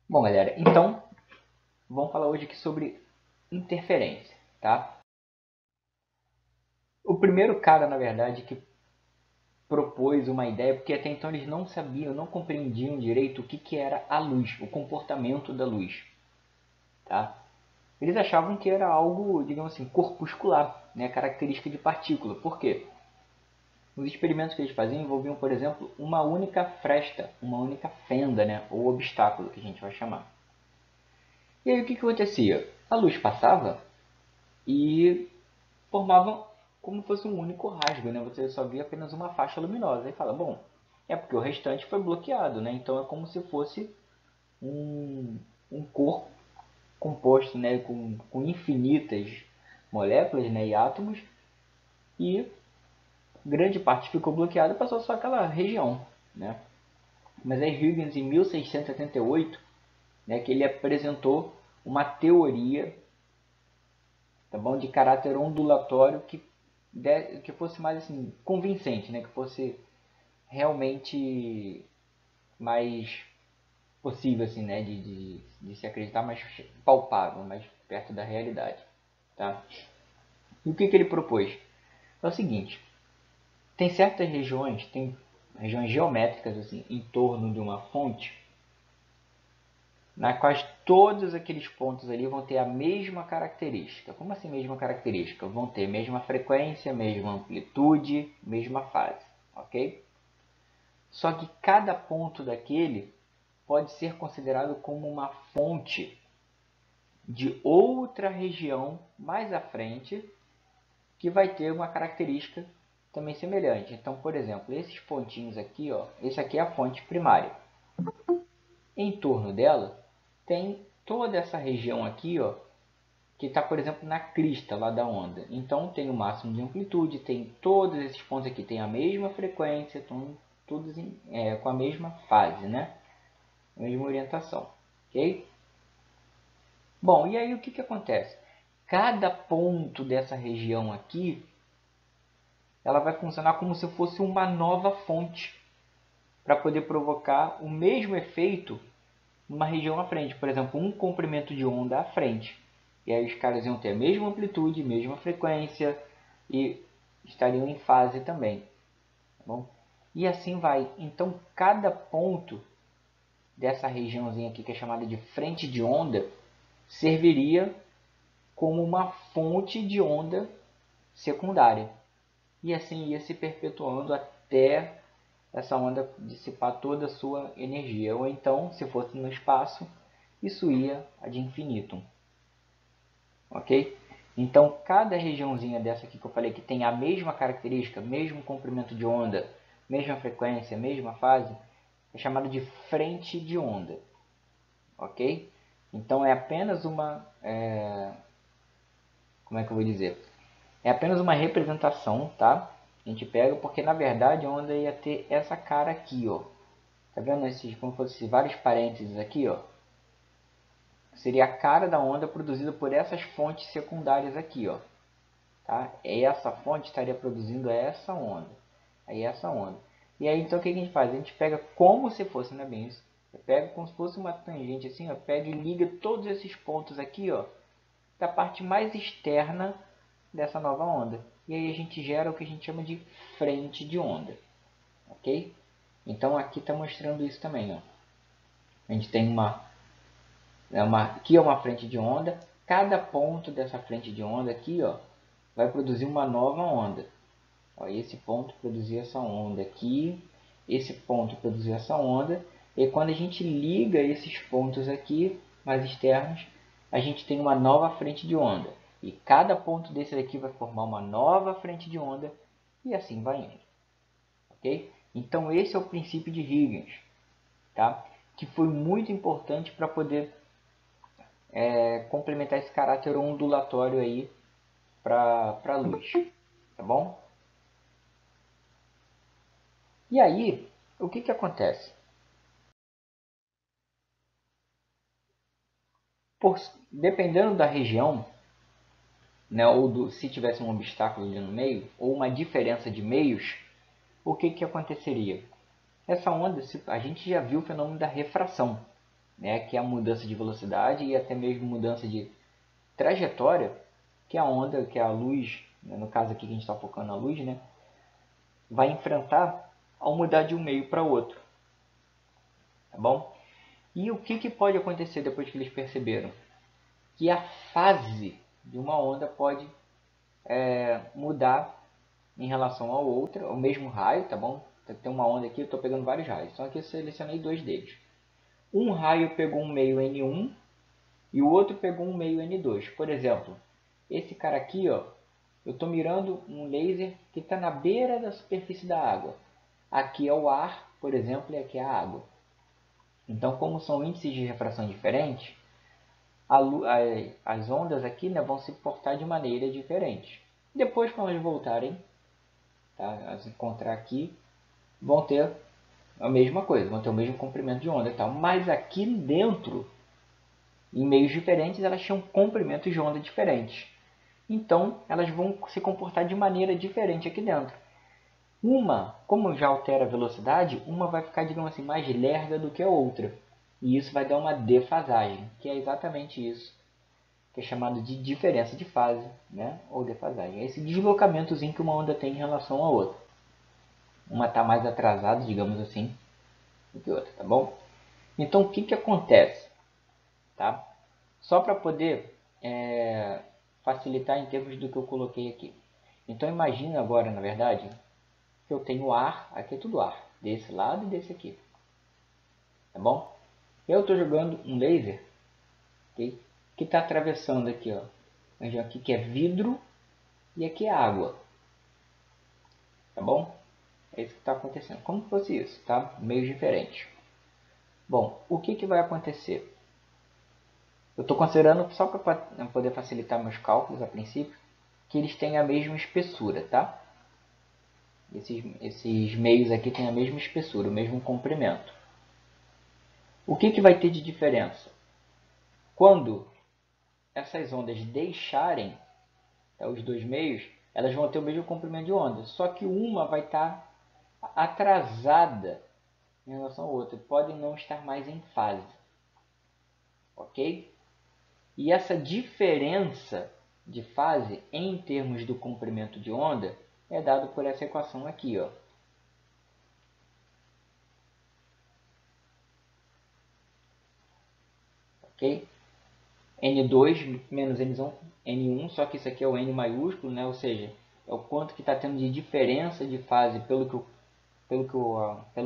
Bom, galera, então vamos falar hoje aqui sobre interferência, tá? O primeiro cara, na verdade, que propôs uma ideia, porque até então eles não sabiam, não compreendiam direito o que era a luz, o comportamento da luz, tá? Eles achavam que era algo, digamos assim, corpuscular, né? Característica de partícula. Por quê? Os experimentos que eles faziam envolviam, por exemplo, uma única fresta, uma única fenda, né? Ou obstáculo, que a gente vai chamar. E aí o que acontecia? A luz passava e formavam como se fosse um único rasgo, né? Você só via apenas uma faixa luminosa. Aí fala, bom, é porque o restante foi bloqueado, né? Então é como se fosse um corpo composto, né? Com infinitas moléculas, né? E átomos, e grande parte ficou bloqueada e passou só aquela região, né? Mas aí Huygens, em 1678, né, que ele apresentou uma teoria, tá bom, de caráter ondulatório que fosse mais assim convincente, né, que fosse realmente mais possível assim, né, de se acreditar, mais palpável, mais perto da realidade, tá? E o que ele propôs? É o seguinte: tem certas regiões, tem regiões geométricas assim em torno de uma fonte, na quais todos aqueles pontos ali vão ter a mesma característica. Como assim mesma característica? Vão ter mesma frequência, mesma amplitude, mesma fase, ok? Só que cada ponto daquele pode ser considerado como uma fonte de outra região mais à frente que vai ter uma característica também semelhante. Então, por exemplo, esses pontinhos aqui, ó, esse aqui é a fonte primária. Em torno dela tem toda essa região aqui, ó, que está, por exemplo, na crista lá da onda. Então tem o máximo de amplitude, tem todos esses pontos aqui, tem a mesma frequência, estão todos com a mesma fase, né? A mesma orientação, ok? Bom, e aí o que acontece? Cada ponto dessa região aqui, ela vai funcionar como se fosse uma nova fonte para poder provocar o mesmo efeito numa região à frente. Por exemplo, um comprimento de onda à frente. E aí os caras iam ter a mesma amplitude, mesma frequência e estariam em fase também. Tá bom? E assim vai. Então, cada ponto dessa regiãozinha aqui, que é chamada de frente de onda, serviria como uma fonte de onda secundária. E assim ia se perpetuando até essa onda dissipar toda a sua energia. Ou então, se fosse no espaço, isso ia ad infinitum. Ok? Então, cada regiãozinha dessa aqui que eu falei que tem a mesma característica, mesmo comprimento de onda, mesma frequência, mesma fase, é chamada de frente de onda. Ok? Então, é apenas uma... como é que eu vou dizer? É apenas uma representação, tá? A gente pega porque, na verdade, a onda ia ter essa cara aqui, ó. Tá vendo esses, como se fosse vários parênteses aqui, ó? Seria a cara da onda produzida por essas fontes secundárias aqui, ó. Tá? E essa fonte estaria produzindo essa onda. Aí essa onda. E aí então o que a gente faz? A gente pega como se fosse, não é bem isso? Pega como se fosse uma tangente assim, ó, pega e liga todos esses pontos aqui, ó, da parte mais externa dessa nova onda. E aí a gente gera o que a gente chama de frente de onda, ok? Então aqui está mostrando isso também, ó. A gente tem aqui é uma frente de onda. Cada ponto dessa frente de onda aqui, ó, vai produzir uma nova onda. Ó, esse ponto produziu essa onda aqui, esse ponto produziu essa onda, e quando a gente liga esses pontos aqui, mais externos, a gente tem uma nova frente de onda. E cada ponto desse daqui vai formar uma nova frente de onda, e assim vai indo. Ok? Então esse é o princípio de Huygens, tá? Que foi muito importante para poder complementar esse caráter ondulatório aí para a luz. Tá bom? E aí, o que acontece? Dependendo da região, né, se tivesse um obstáculo ali no meio, ou uma diferença de meios, o que aconteceria? Essa onda, a gente já viu o fenômeno da refração. né, que é a mudança de velocidade e até mesmo mudança de trajetória, que a onda, que é a luz, né, no caso aqui que a gente está focando na luz, né, vai enfrentar ao mudar de um meio para outro, tá bom? E o que pode acontecer depois que eles perceberam? Que a fase de uma onda pode mudar em relação ao outro, ao mesmo raio, tá bom? Tem uma onda aqui, eu estou pegando vários raios, então aqui eu selecionei 2 deles. Um raio pegou um meio N1 e o outro pegou um meio N2. Por exemplo, esse cara aqui, ó, eu estou mirando um laser que está na beira da superfície da água. Aqui é o ar, por exemplo, e aqui é a água. Então, como são índices de refração diferentes, as ondas aqui, né, vão se portar de maneira diferente. Depois, quando elas voltarem, tá, a se encontrar aqui, vão ter a mesma coisa, vão ter o mesmo comprimento de onda e tal. Mas aqui dentro, em meios diferentes, elas tinham comprimentos de onda diferentes. Então, elas vão se comportar de maneira diferente aqui dentro. Uma, como já altera a velocidade, uma vai ficar, digamos assim, mais lerda do que a outra. E isso vai dar uma defasagem, que é exatamente isso, que é chamado de diferença de fase, né? Ou defasagem. É esse deslocamentozinho que uma onda tem em relação à outra. Uma está mais atrasada, digamos assim, do que a outra, tá bom? Então, o que acontece? Tá? Só para poder facilitar em termos do que eu coloquei aqui. Então, imagina agora, na verdade, que eu tenho ar, aqui é tudo ar, desse lado e desse aqui, tá bom? Eu estou jogando um laser, okay, que está atravessando aqui, ó, aqui que é vidro e aqui é água, tá bom? É isso que está acontecendo, como se fosse isso, tá? Meios diferentes. Bom, o que vai acontecer? Eu estou considerando, só para poder facilitar meus cálculos a princípio, que eles têm a mesma espessura, tá? Esses meios aqui têm a mesma espessura, o mesmo comprimento. O que vai ter de diferença? Quando essas ondas deixarem, tá, os dois meios, elas vão ter o mesmo comprimento de onda, só que uma vai estar atrasada em relação à outra, podem não estar mais em fase, ok? E essa diferença de fase em termos do comprimento de onda é dado por essa equação aqui, ó. Ok? N2 menos N1, só que isso aqui é o N maiúsculo, né? Ou seja, é o quanto que está tendo de diferença de fase pelo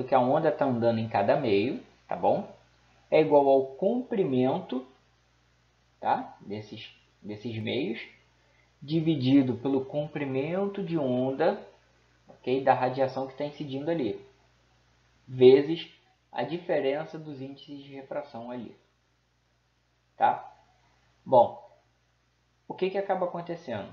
que a onda está andando em cada meio, tá bom? É igual ao comprimento, tá? desses meios, dividido pelo comprimento de onda, ok? Da radiação que está incidindo ali, vezes a diferença dos índices de refração ali, tá? Bom, o que acaba acontecendo?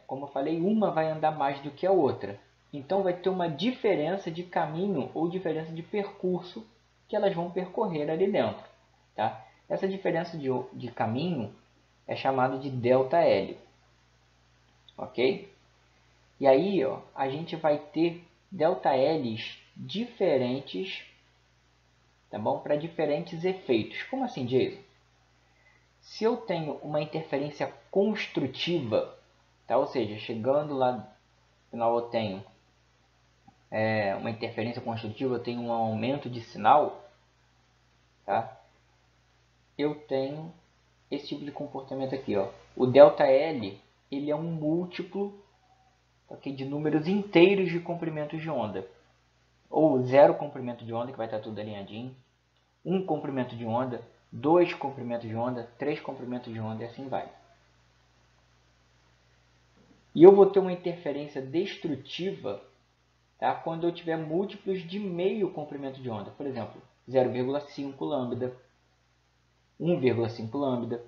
Como eu falei, uma vai andar mais do que a outra. Então vai ter uma diferença de caminho ou diferença de percurso que elas vão percorrer ali dentro. Tá? Essa diferença de caminho é chamada de ΔL. Ok? E aí ó, a gente vai ter ΔLs diferentes, tá bom? Para diferentes efeitos. Como assim, Jason? Se eu tenho uma interferência construtiva, tá? Ou seja, chegando lá no final eu tenho uma interferência construtiva, eu tenho um aumento de sinal, tá? Eu tenho esse tipo de comportamento aqui, ó. O ΔL, ele é um múltiplo, okay, de números inteiros de comprimentos de onda. Ou zero comprimento de onda, que vai estar tudo alinhadinho. Um comprimento de onda, dois comprimentos de onda, três comprimentos de onda e assim vai. E eu vou ter uma interferência destrutiva, tá, quando eu tiver múltiplos de meio comprimento de onda. Por exemplo, 0,5 lambda, 1,5 lambda,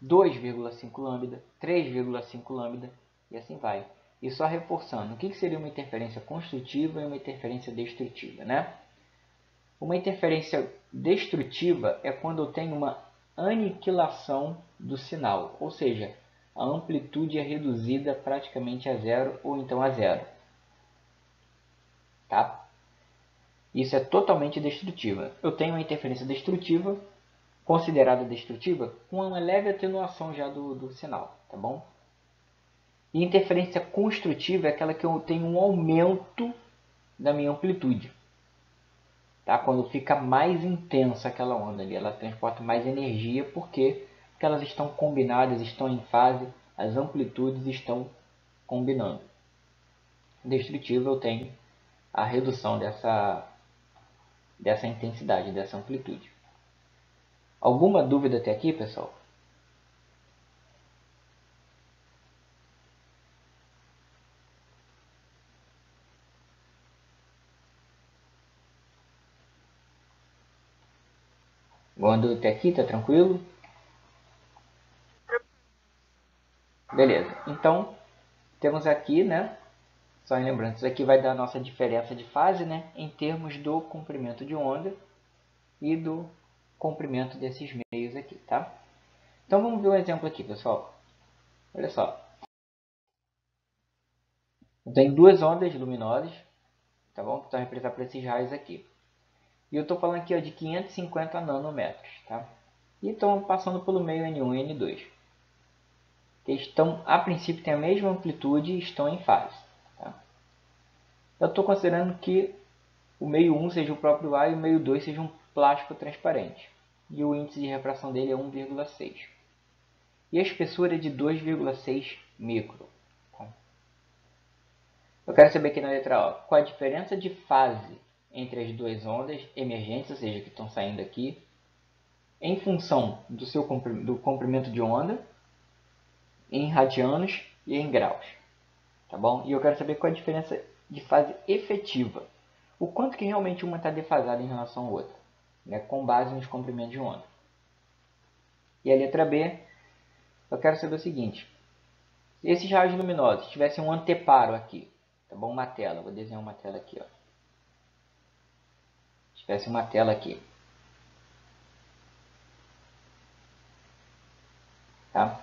2,5 lambda, 3,5 lambda e assim vai. E só reforçando, o que seria uma interferência construtiva e uma interferência destrutiva, né? Uma interferência destrutiva é quando eu tenho uma aniquilação do sinal, ou seja, a amplitude é reduzida praticamente a zero ou então a zero. Tá? Isso é totalmente destrutiva. Eu tenho uma interferência destrutiva considerada destrutiva com uma leve atenuação já do sinal, tá bom? E interferência construtiva é aquela que eu tenho um aumento da minha amplitude. Tá? Quando fica mais intensa aquela onda ali, ela transporta mais energia porque elas estão combinadas, estão em fase, as amplitudes estão combinando. Destrutiva eu tenho a redução dessa intensidade, dessa amplitude. Alguma dúvida até aqui, pessoal? Alguma dúvida até aqui? Tá tranquilo? Beleza. Então, temos aqui, né? Só em lembrança, isso aqui vai dar a nossa diferença de fase, né? Em termos do comprimento de onda e do comprimento desses meios aqui, tá? Então vamos ver um exemplo aqui, pessoal. Olha só. Eu tenho duas ondas luminosas, tá bom? Que estão representadas por esses raios aqui. E eu estou falando aqui ó, de 550 nanômetros, tá? E estão passando pelo meio N1 e N2. Que estão, a princípio, têm a mesma amplitude e estão em fase. Tá? Eu estou considerando que o meio 1 seja o próprio ar e o meio 2 seja um plástico transparente. E o índice de refração dele é 1,6. E a espessura é de 2,6 micro. Tá? Eu quero saber aqui na letra O qual a diferença de fase entre as duas ondas emergentes, ou seja, que estão saindo aqui, em função do comprimento de onda, em radianos e em graus. Tá bom? E eu quero saber qual a diferença de fase efetiva. O quanto que realmente uma está defasada em relação à outra, né? Com base nos comprimentos de onda. E a letra B, eu quero saber o seguinte. Se esses raios luminosos tivessem um anteparo aqui, tá bom? Uma tela, vou desenhar uma tela aqui, ó. Tivesse uma tela aqui, tá?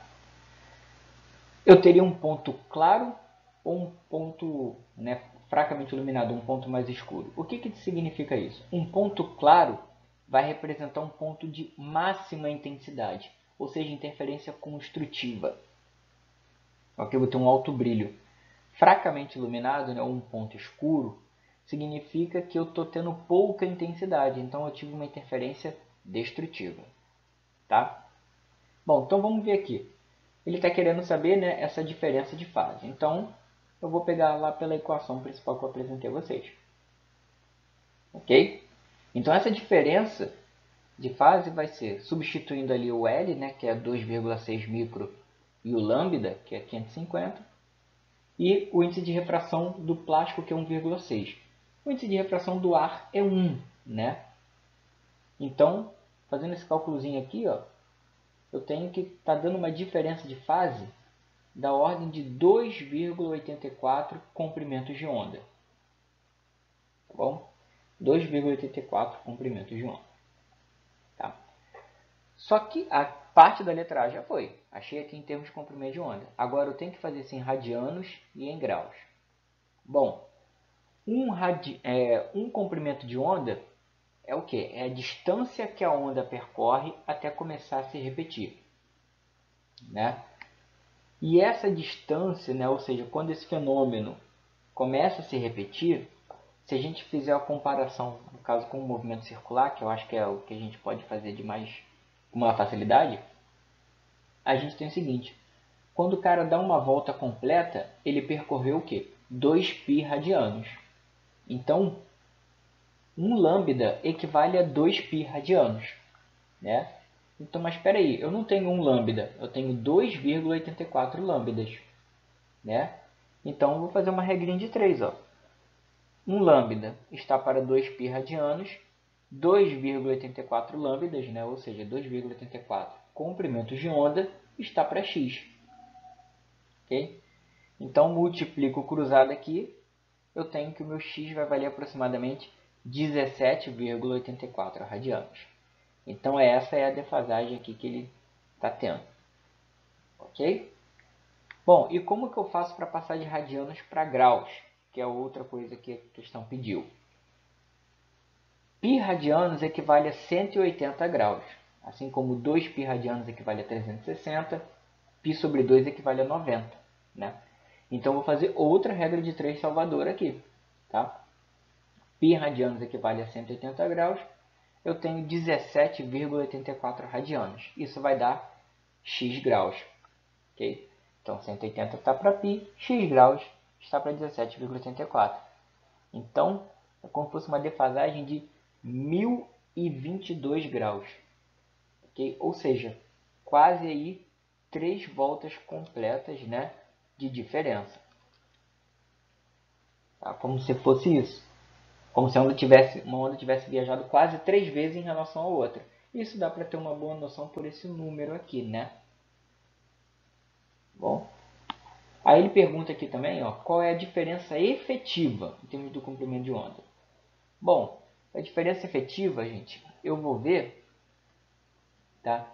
Eu teria um ponto claro ou um ponto, né, fracamente iluminado, um ponto mais escuro. O que significa isso? Um ponto claro vai representar um ponto de máxima intensidade, ou seja, interferência construtiva. Aqui eu vou ter um alto brilho. Fracamente iluminado, né, ou um ponto escuro, significa que eu estou tendo pouca intensidade, então eu tive uma interferência destrutiva. Tá? Bom, então vamos ver aqui. Ele está querendo saber, né, essa diferença de fase. Então, eu vou pegar lá pela equação principal que eu apresentei a vocês. Ok? Então, essa diferença de fase vai ser substituindo ali o L, né, que é 2,6 micro, e o lambda, que é 550, e o índice de refração do plástico, que é 1,6. O índice de refração do ar é 1, né? Então, fazendo esse cálculozinho aqui, ó, eu tenho que estar dando uma diferença de fase da ordem de 2,84 comprimentos de onda. Tá bom? 2,84 comprimentos de onda. Tá? Só que a parte da letra A já foi. Achei aqui em termos de comprimento de onda. Agora eu tenho que fazer isso em radianos e em graus. Bom, um comprimento de onda é o que? É a distância que a onda percorre até começar a se repetir. Né? E essa distância, né, ou seja, quando esse fenômeno começa a se repetir, se a gente fizer a comparação, no caso com o movimento circular, que eu acho que é o que a gente pode fazer de mais com uma facilidade, a gente tem o seguinte: quando o cara dá uma volta completa, ele percorreu o quê? 2π radianos. Então, um lambda equivale a 2π radianos, né? Então, mas espera aí, eu não tenho um lambda, eu tenho 2,84 lambdas, né? Então, eu vou fazer uma regrinha de 3, ó. Um lambda está para 2π radianos, 2,84 lambdas, né? Ou seja, 2,84 comprimentos de onda, está para x. Okay? Então, multiplico o cruzado aqui, eu tenho que o meu x vai valer aproximadamente 17,84 radianos. Então, essa é a defasagem aqui que ele está tendo. Ok? Bom, e como que eu faço para passar de radianos para graus? Que é outra coisa que a questão pediu. Π radianos equivale a 180 graus. Assim como 2π radianos equivale a 360, π sobre 2 equivale a 90. Né? Então, vou fazer outra regra de 3 Salvador aqui. Tá? Π radianos equivale a 180 graus. Eu tenho 17,84 radianos. Isso vai dar x graus. Okay? Então, 180 está para π, x graus está para 17,84. Então, é como se fosse uma defasagem de 1022 graus. Okay? Ou seja, quase aí 3 voltas completas, né, de diferença. Tá? Como se fosse isso. Como se uma onda tivesse viajado quase 3 vezes em relação à outra. Isso dá para ter uma boa noção por esse número aqui, né? Bom, aí ele pergunta aqui também, ó, qual é a diferença efetiva em termos do comprimento de onda. Bom, a diferença efetiva, gente, eu vou ver, tá,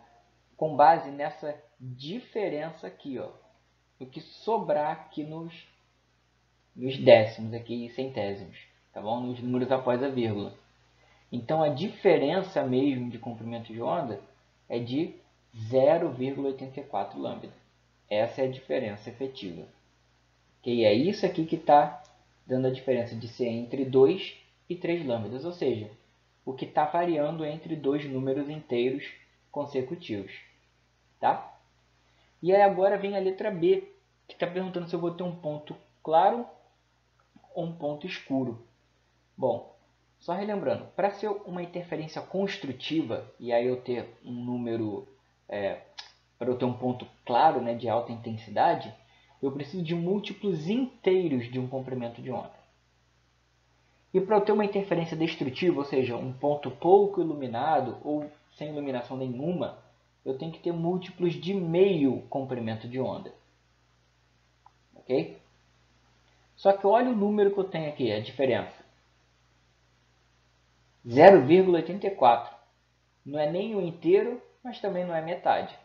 com base nessa diferença aqui, ó, o que sobrar aqui nos décimos aqui e centésimos, tá bom? Nos números após a vírgula. Então, a diferença mesmo de comprimento de onda é de 0,84 lambda. Essa é a diferença efetiva. Okay? É isso aqui que está dando a diferença de ser entre 2 e 3 lambdas, ou seja, o que está variando entre dois números inteiros consecutivos. Tá? E aí agora vem a letra B, que está perguntando se eu vou ter um ponto claro ou um ponto escuro. Bom, só relembrando, para ser uma interferência construtiva, e aí eu ter um número, para eu ter um ponto claro, né, de alta intensidade, eu preciso de múltiplos inteiros de um comprimento de onda. E para eu ter uma interferência destrutiva, ou seja, um ponto pouco iluminado ou sem iluminação nenhuma, eu tenho que ter múltiplos de meio comprimento de onda. Ok? Só que olha o número que eu tenho aqui, a diferença. 0,84. Não é nem o inteiro, mas também não é metade.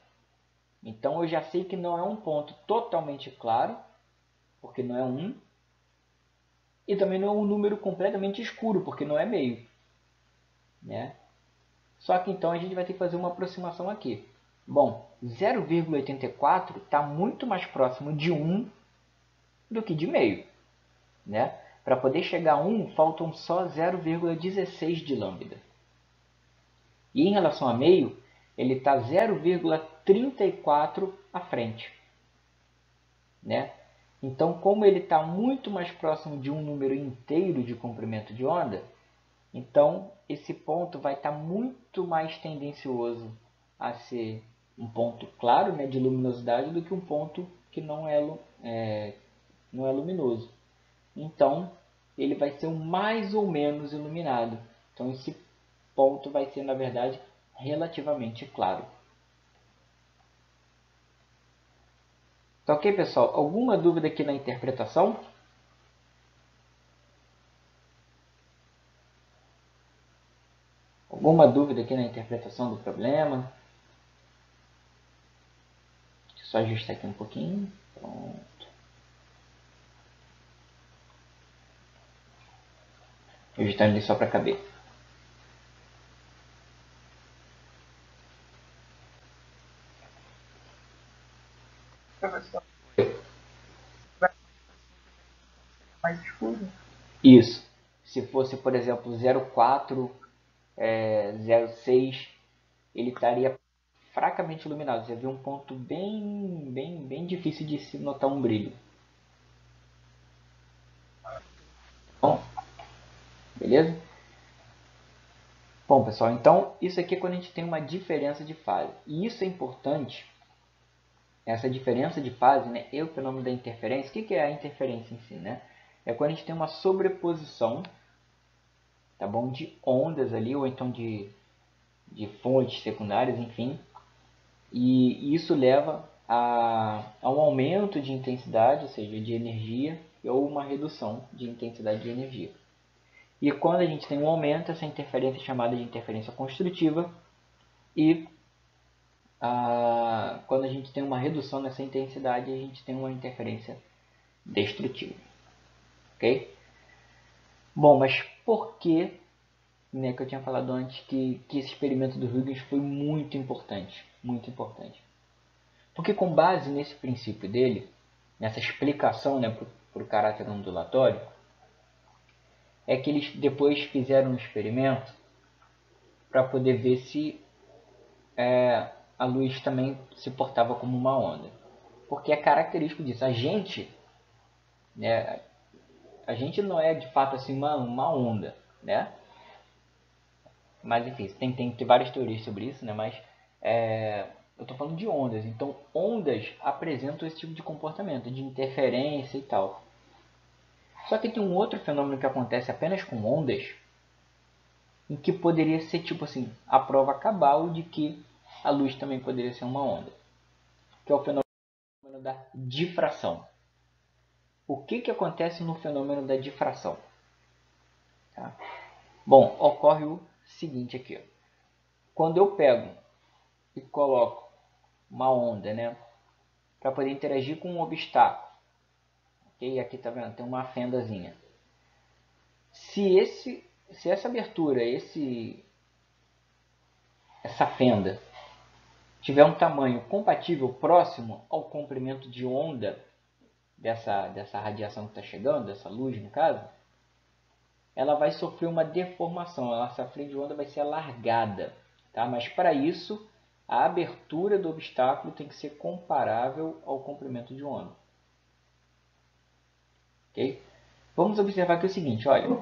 Então eu já sei que não é um ponto totalmente claro, porque não é 1. E também não é um número completamente escuro, porque não é meio. Né? Só que então a gente vai ter que fazer uma aproximação aqui. Bom, 0,84 está muito mais próximo de 1 do que de meio. Né? Para poder chegar a 1, faltam só 0,16 de lambda. E em relação a meio, ele está 0,34 à frente. Né? Então, como ele está muito mais próximo de um número inteiro de comprimento de onda, então esse ponto vai estar muito mais tendencioso a ser um ponto claro, né, de luminosidade, do que um ponto que não é luminoso. Então, ele vai ser o mais ou menos iluminado. Então, esse ponto vai ser, na verdade, relativamente claro. Tá ok, pessoal? Alguma dúvida aqui na interpretação? Alguma dúvida aqui na interpretação do problema? Deixa eu só ajustar aqui um pouquinho. Pronto. Ajustando ele só para caber. Professor, mais escuro? Isso. Se fosse, por exemplo, 0,4, 0,6, ele estaria fracamente iluminado. Você vê um ponto bem difícil de se notar um brilho. Bom, beleza? Bom, pessoal, então isso aqui é quando a gente tem uma diferença de fase. E isso é importante, essa diferença de fase, né, é o fenômeno da interferência. O que é a interferência em si? Né? É quando a gente tem uma sobreposição, tá bom, de ondas ali, ou então de fontes secundárias, enfim. E isso leva a um aumento de intensidade, ou seja, de energia, ou uma redução de intensidade de energia. E quando a gente tem um aumento, essa interferência é chamada de interferência construtiva. E quando a gente tem uma redução nessa intensidade, a gente tem uma interferência destrutiva. Ok? Bom, mas por que né, que eu tinha falado antes, que esse experimento do Huygens foi muito importante. Muito importante. Porque com base nesse princípio dele, nessa explicação, né, para o caráter ondulatório, é que eles depois fizeram um experimento para poder ver se a luz também se portava como uma onda. Porque é característico disso. A gente, né, a gente não é de fato assim uma onda, né? Mas enfim, tem várias teorias sobre isso, né? Mas eu estou falando de ondas. Então, ondas apresentam esse tipo de comportamento, de interferência e tal. Só que tem um outro fenômeno que acontece apenas com ondas, em que poderia ser tipo assim, a prova cabal de que a luz também poderia ser uma onda, que é o fenômeno da difração. O que acontece no fenômeno da difração? Tá? Bom, ocorre o seguinte aqui. Ó. Quando eu pego e coloco uma onda, né, para poder interagir com um obstáculo, ok? Aqui tá vendo, tem uma fendazinha. Se essa abertura, essa fenda tiver um tamanho compatível próximo ao comprimento de onda dessa radiação que está chegando, dessa luz no caso, ela vai sofrer uma deformação, essa frente de onda vai ser alargada, tá? Mas para isso a abertura do obstáculo tem que ser comparável ao comprimento de onda. Ok? Vamos observar aqui o seguinte, olha,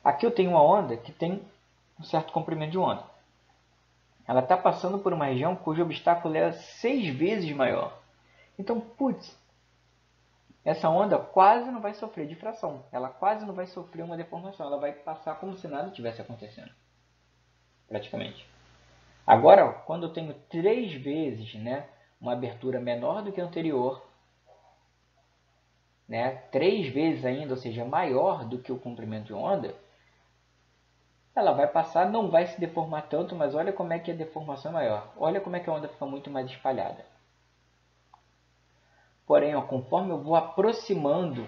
aqui eu tenho uma onda que tem um certo comprimento de onda. Ela está passando por uma região cujo obstáculo é 6 vezes maior. Então, putz, essa onda quase não vai sofrer difração. Ela quase não vai sofrer uma deformação. Ela vai passar como se nada tivesse acontecendo. Praticamente. Agora, quando eu tenho 3 vezes, né, uma abertura menor do que a anterior, né, 3 vezes ainda, ou seja, maior do que o comprimento de onda, ela vai passar, não vai se deformar tanto, mas olha como é que a deformação é maior. Olha como é que a onda fica muito mais espalhada. Porém, ó, conforme eu vou aproximando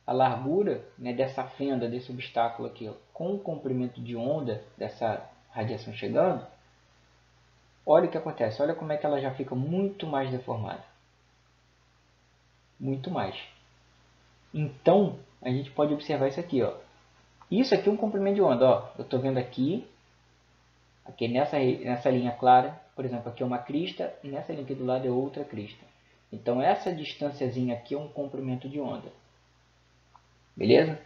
a largura, né, dessa fenda, desse obstáculo aqui, ó, com o comprimento de onda dessa radiação chegando, olha o que acontece. Olha como é que ela já fica muito mais deformada. Muito mais. Então, a gente pode observar isso aqui. Ó. Isso aqui é um comprimento de onda. Ó. Eu estou vendo aqui nessa linha clara, por exemplo, aqui é uma crista e nessa linha aqui do lado é outra crista. Então, essa distânciazinha aqui é um comprimento de onda. Beleza?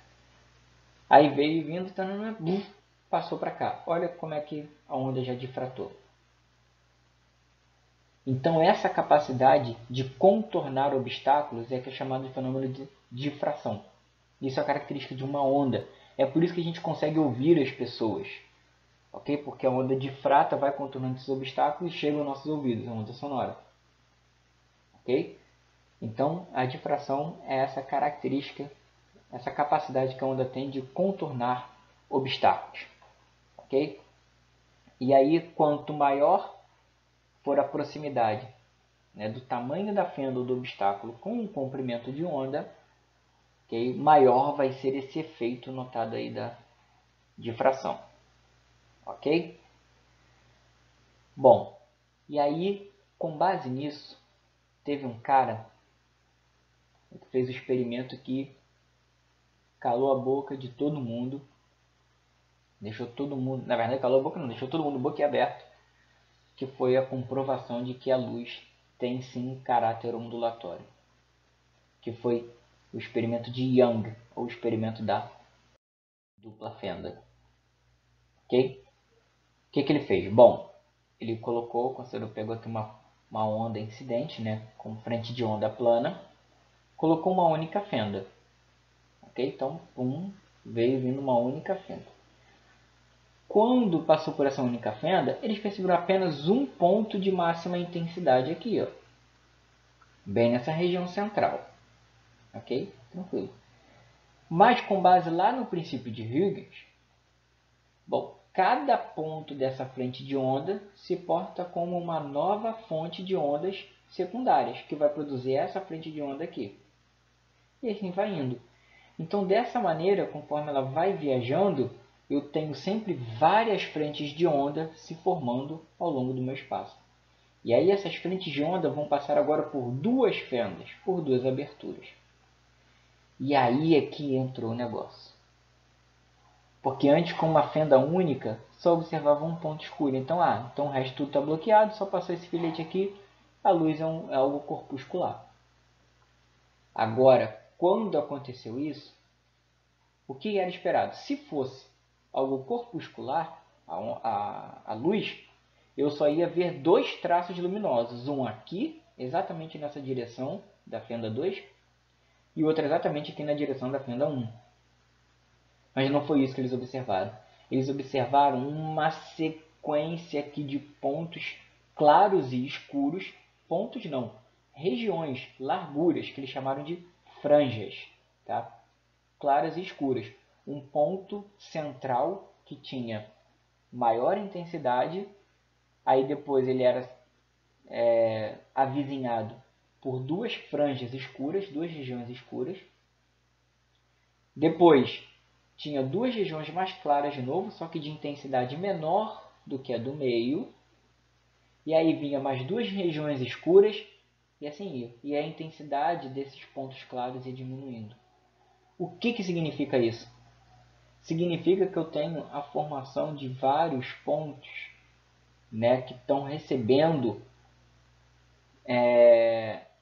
Aí veio vindo, passou para cá. Olha como é que a onda já difratou. Então, essa capacidade de contornar obstáculos é que é chamado de fenômeno de difração. Isso é característica de uma onda. É por isso que a gente consegue ouvir as pessoas. Ok? Porque a onda difrata vai contornando esses obstáculos e chega aos nossos ouvidos, a onda sonora. Ok? Então, a difração é essa característica, essa capacidade que a onda tem de contornar obstáculos. Ok? E aí, quanto maior for a proximidade, né, do tamanho da fenda ou do obstáculo com o comprimento de onda, okay, maior vai ser esse efeito notado aí da difração. Ok? Bom, e aí, com base nisso, teve um cara que fez um experimento que calou a boca de todo mundo, deixou todo mundo, na verdade calou a boca não, deixou todo mundo boquiaberto, que foi a comprovação de que a luz tem sim caráter ondulatório, que foi o experimento de Young, ou o experimento da dupla fenda. Ok? O que ele fez? Bom, ele pegou aqui uma onda incidente, né, com frente de onda plana, colocou uma única fenda. Ok? Então, veio vindo uma única fenda. Quando passou por essa única fenda, eles perceberam apenas um ponto de máxima intensidade aqui, ó, bem nessa região central. Ok? Tranquilo. Mas com base lá no princípio de Huygens, bom, cada ponto dessa frente de onda se porta como uma nova fonte de ondas secundárias, que vai produzir essa frente de onda aqui. E assim vai indo. Então, dessa maneira, conforme ela vai viajando, eu tenho sempre várias frentes de onda se formando ao longo do meu espaço. E aí essas frentes de onda vão passar agora por duas fendas, por duas aberturas. E aí é que entrou o negócio. Porque antes, com uma fenda única, só observava um ponto escuro. Então o resto tudo está bloqueado, só passou esse filete aqui, a luz é algo corpuscular. Agora, quando aconteceu isso, o que era esperado? Se fosse algo corpuscular, a luz, eu só ia ver dois traços luminosos. Um aqui, exatamente nessa direção da fenda 2, e outro exatamente aqui na direção da fenda 1. Mas não foi isso que eles observaram. Eles observaram uma sequência aqui de pontos claros e escuros. Pontos não, regiões, larguras, que eles chamaram de franjas. Tá? Claras e escuras. Um ponto central que tinha maior intensidade, aí depois ele era avizinhado por duas franjas escuras, duas regiões escuras. Depois tinha duas regiões mais claras de novo, só que de intensidade menor do que a do meio. E aí vinha mais duas regiões escuras e assim ia. E a intensidade desses pontos claros ia diminuindo. O que significa isso? Significa que eu tenho a formação de vários pontos, né, que estão recebendo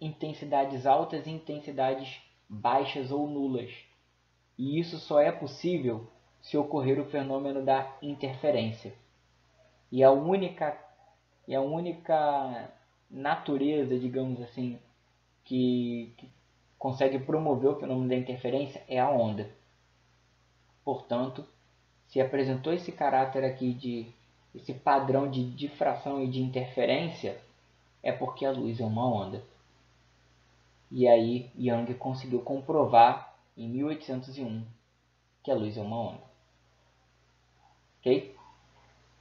intensidades altas e intensidades baixas ou nulas. E isso só é possível se ocorrer o fenômeno da interferência. E a única natureza, digamos assim, que consegue promover o fenômeno da interferência é a onda. Portanto, se apresentou esse caráter aqui, esse padrão de difração e de interferência, é porque a luz é uma onda. E aí Young conseguiu comprovar em 1801 que a luz é uma onda. Ok?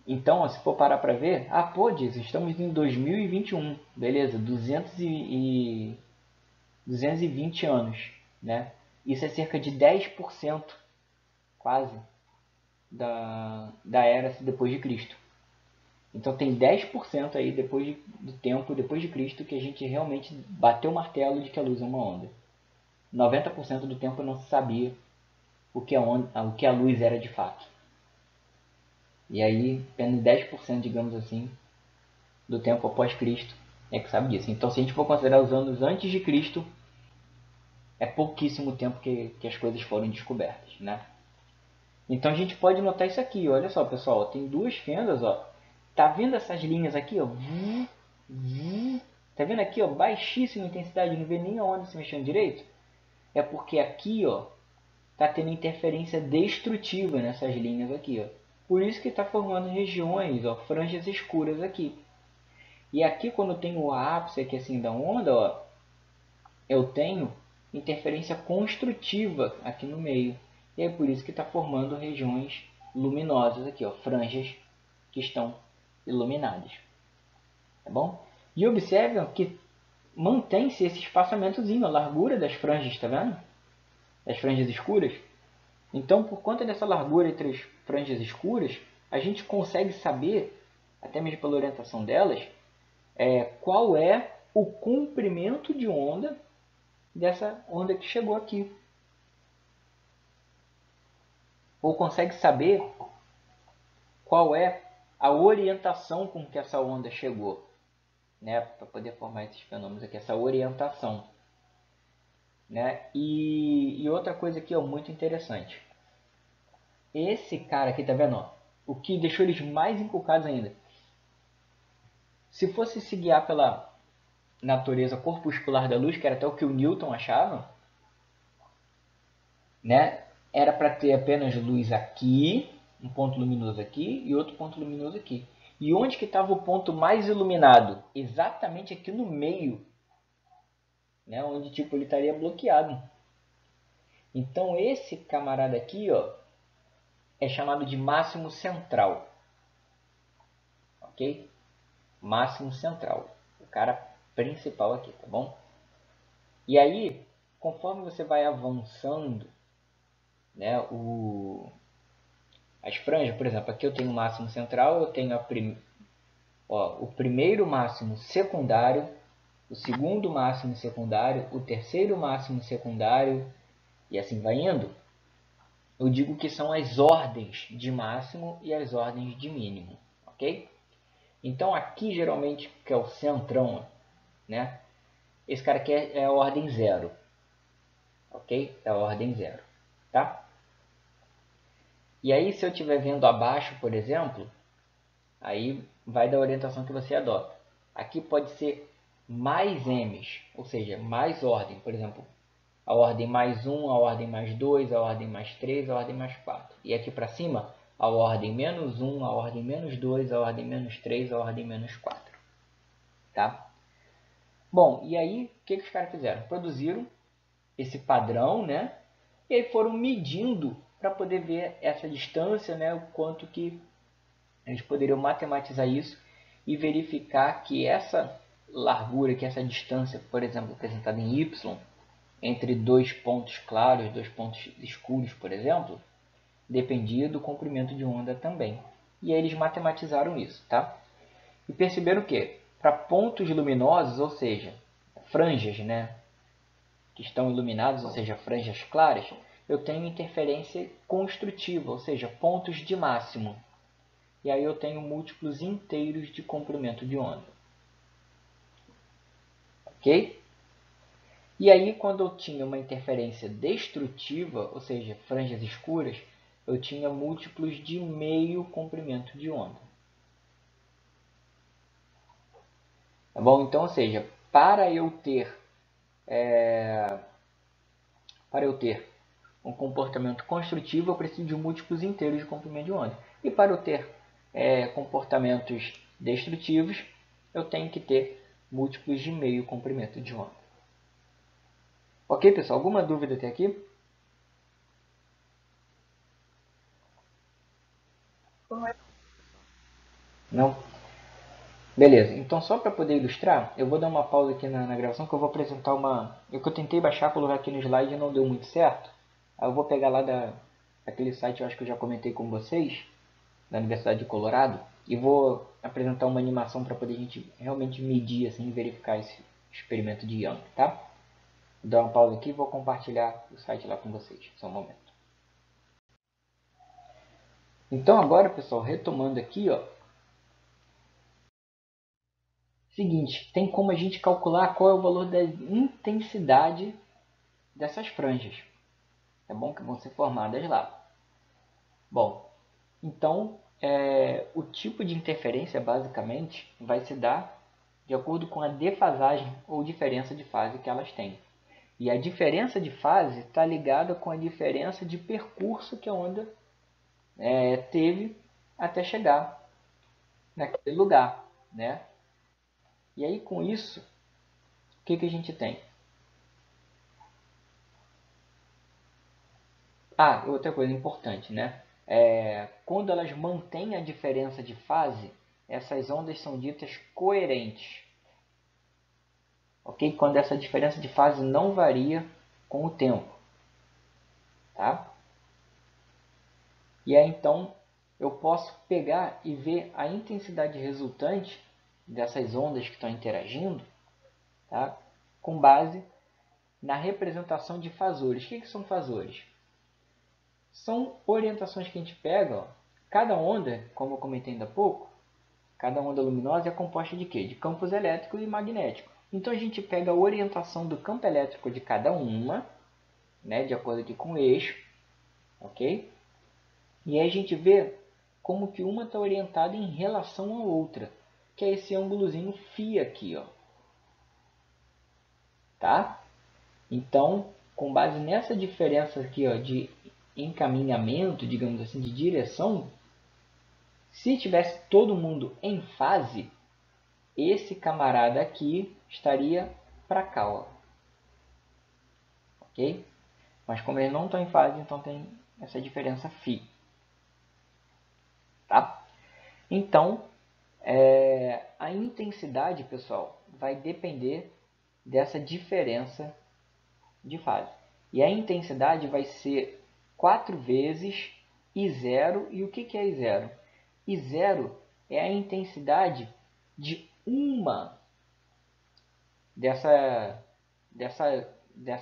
Então, se for parar para ver, diz, estamos em 2021, beleza, 220 anos, né? Isso é cerca de 10%, quase, da era depois de Cristo. Então tem 10% aí do tempo depois de Cristo que a gente realmente bateu o martelo de que a luz é uma onda. 90% do tempo não se sabia o que a luz era de fato. E aí, apenas 10%, digamos assim, do tempo após Cristo é que sabe disso. Então, se a gente for considerar os anos antes de Cristo, é pouquíssimo tempo que as coisas foram descobertas, né? Então, a gente pode notar isso aqui. Olha só, pessoal, tem duas fendas, ó. Tá vendo essas linhas aqui, ó? Tá vendo aqui, ó? Baixíssima intensidade, não vê nem a onda se mexendo direito. É porque aqui, ó, tá tendo interferência destrutiva nessas linhas aqui, ó. Por isso que está formando regiões, ó, franjas escuras aqui. E aqui, quando tem o ápice aqui assim da onda, ó, eu tenho interferência construtiva aqui no meio. E é por isso que está formando regiões luminosas aqui, ó, franjas que estão iluminadas. Tá bom? E observam que mantém-se esse espaçamentozinho, a largura das franjas, tá vendo? Das franjas escuras. Então, por conta dessa largura entre as franjas escuras, a gente consegue saber, até mesmo pela orientação delas, qual é o comprimento de onda dessa onda que chegou aqui. Ou consegue saber qual é a orientação com que essa onda chegou, né, para poder formar esses fenômenos aqui, essa orientação. Né? E outra coisa aqui, ó, muito interessante. Esse cara aqui, tá vendo? Ó, o que deixou eles mais inculcados ainda. Se fosse se guiar pela natureza corpuscular da luz, que era até o que o Newton achava, né? Era para ter apenas luz aqui, um ponto luminoso aqui e outro ponto luminoso aqui. E onde que estava o ponto mais iluminado? Exatamente aqui no meio, né? Onde tipo ele estaria bloqueado. Então esse camarada aqui, ó, é chamado de máximo central, ok? Máximo central, o cara principal aqui, tá bom? E aí, conforme você vai avançando, né, as franjas, por exemplo, aqui eu tenho o máximo central, eu tenho o primeiro máximo secundário, o segundo máximo secundário, o terceiro máximo secundário, e assim vai indo. Eu digo que são as ordens de máximo e as ordens de mínimo, ok? Então aqui geralmente, que é o centrão, né? Esse cara aqui é a ordem 0, ok? É a ordem 0, tá? E aí se eu estiver vendo abaixo, por exemplo, aí vai da orientação que você adota. Aqui pode ser mais M's, ou seja, mais ordem. Por exemplo, a ordem mais 1, a ordem mais 2, a ordem mais 3, a ordem mais 4. E aqui para cima, a ordem menos 1, a ordem menos 2, a ordem menos 3, a ordem menos 4. Tá? Bom, e aí o que os caras fizeram? Produziram esse padrão, né? E aí foram medindo para poder ver essa distância, né? O quanto que eles poderiam matematizar isso e verificar que essa largura, que essa distância, por exemplo, apresentada em y, entre dois pontos claros, dois pontos escuros, por exemplo, dependia do comprimento de onda também. E aí eles matematizaram isso, tá? E perceberam que para pontos luminosos, ou seja, franjas, né, que estão iluminados, ou seja, franjas claras, eu tenho interferência construtiva, ou seja, pontos de máximo. E aí eu tenho múltiplos inteiros de comprimento de onda. Ok? E aí quando eu tinha uma interferência destrutiva, ou seja, franjas escuras, eu tinha múltiplos de meio comprimento de onda. Tá bom? Então, ou seja, para eu ter um comportamento construtivo, eu preciso de múltiplos inteiros de comprimento de onda. E para eu ter comportamentos destrutivos, eu tenho que ter múltiplos de meio comprimento de onda. Ok, pessoal? Alguma dúvida até aqui? Não? Beleza. Então, só para poder ilustrar, eu vou dar uma pausa aqui na gravação, que eu vou apresentar uma... Eu tentei baixar, colocar aqui no slide e não deu muito certo. Aí eu vou pegar lá daquele site, eu acho que eu já comentei com vocês, da Universidade de Colorado, e vou apresentar uma animação para poder a gente realmente medir, assim, e verificar esse experimento de Young, tá? Vou dar uma pausa aqui e vou compartilhar o site lá com vocês. Só um momento. Então agora, pessoal, retomando aqui, ó. Seguinte, tem como a gente calcular qual é o valor da intensidade dessas franjas. É bom que vão ser formadas lá. Bom, então o tipo de interferência basicamente vai se dar de acordo com a defasagem ou diferença de fase que elas têm. E a diferença de fase está ligada com a diferença de percurso que a onda teve até chegar naquele lugar, né? E aí com isso, o que a gente tem? Ah, outra coisa importante, né? Quando elas mantêm a diferença de fase, essas ondas são ditas coerentes. Ok? Quando essa diferença de fase não varia com o tempo. Tá? E aí então eu posso pegar e ver a intensidade resultante dessas ondas que estão interagindo, tá? Com base na representação de fasores. O que são fasores? São orientações que a gente pega. Ó. Cada onda, como eu comentei ainda há pouco, cada onda luminosa é composta de quê? De campos elétrico e magnético. Então a gente pega a orientação do campo elétrico de cada uma, né, de acordo aqui com o eixo, ok? E aí a gente vê como que uma está orientada em relação à outra, que é esse ângulozinho φ aqui, ó. Tá? Então, com base nessa diferença aqui, ó, de encaminhamento, digamos assim, de direção, se tivesse todo mundo em fase, esse camarada aqui estaria para cá, ó. Ok? Mas como eles não estão em fase, então tem essa diferença φ. Tá? Então, a intensidade, pessoal, vai depender dessa diferença de fase. E a intensidade vai ser 4 vezes I0. E o que é I0? I0 é a intensidade de uma dessa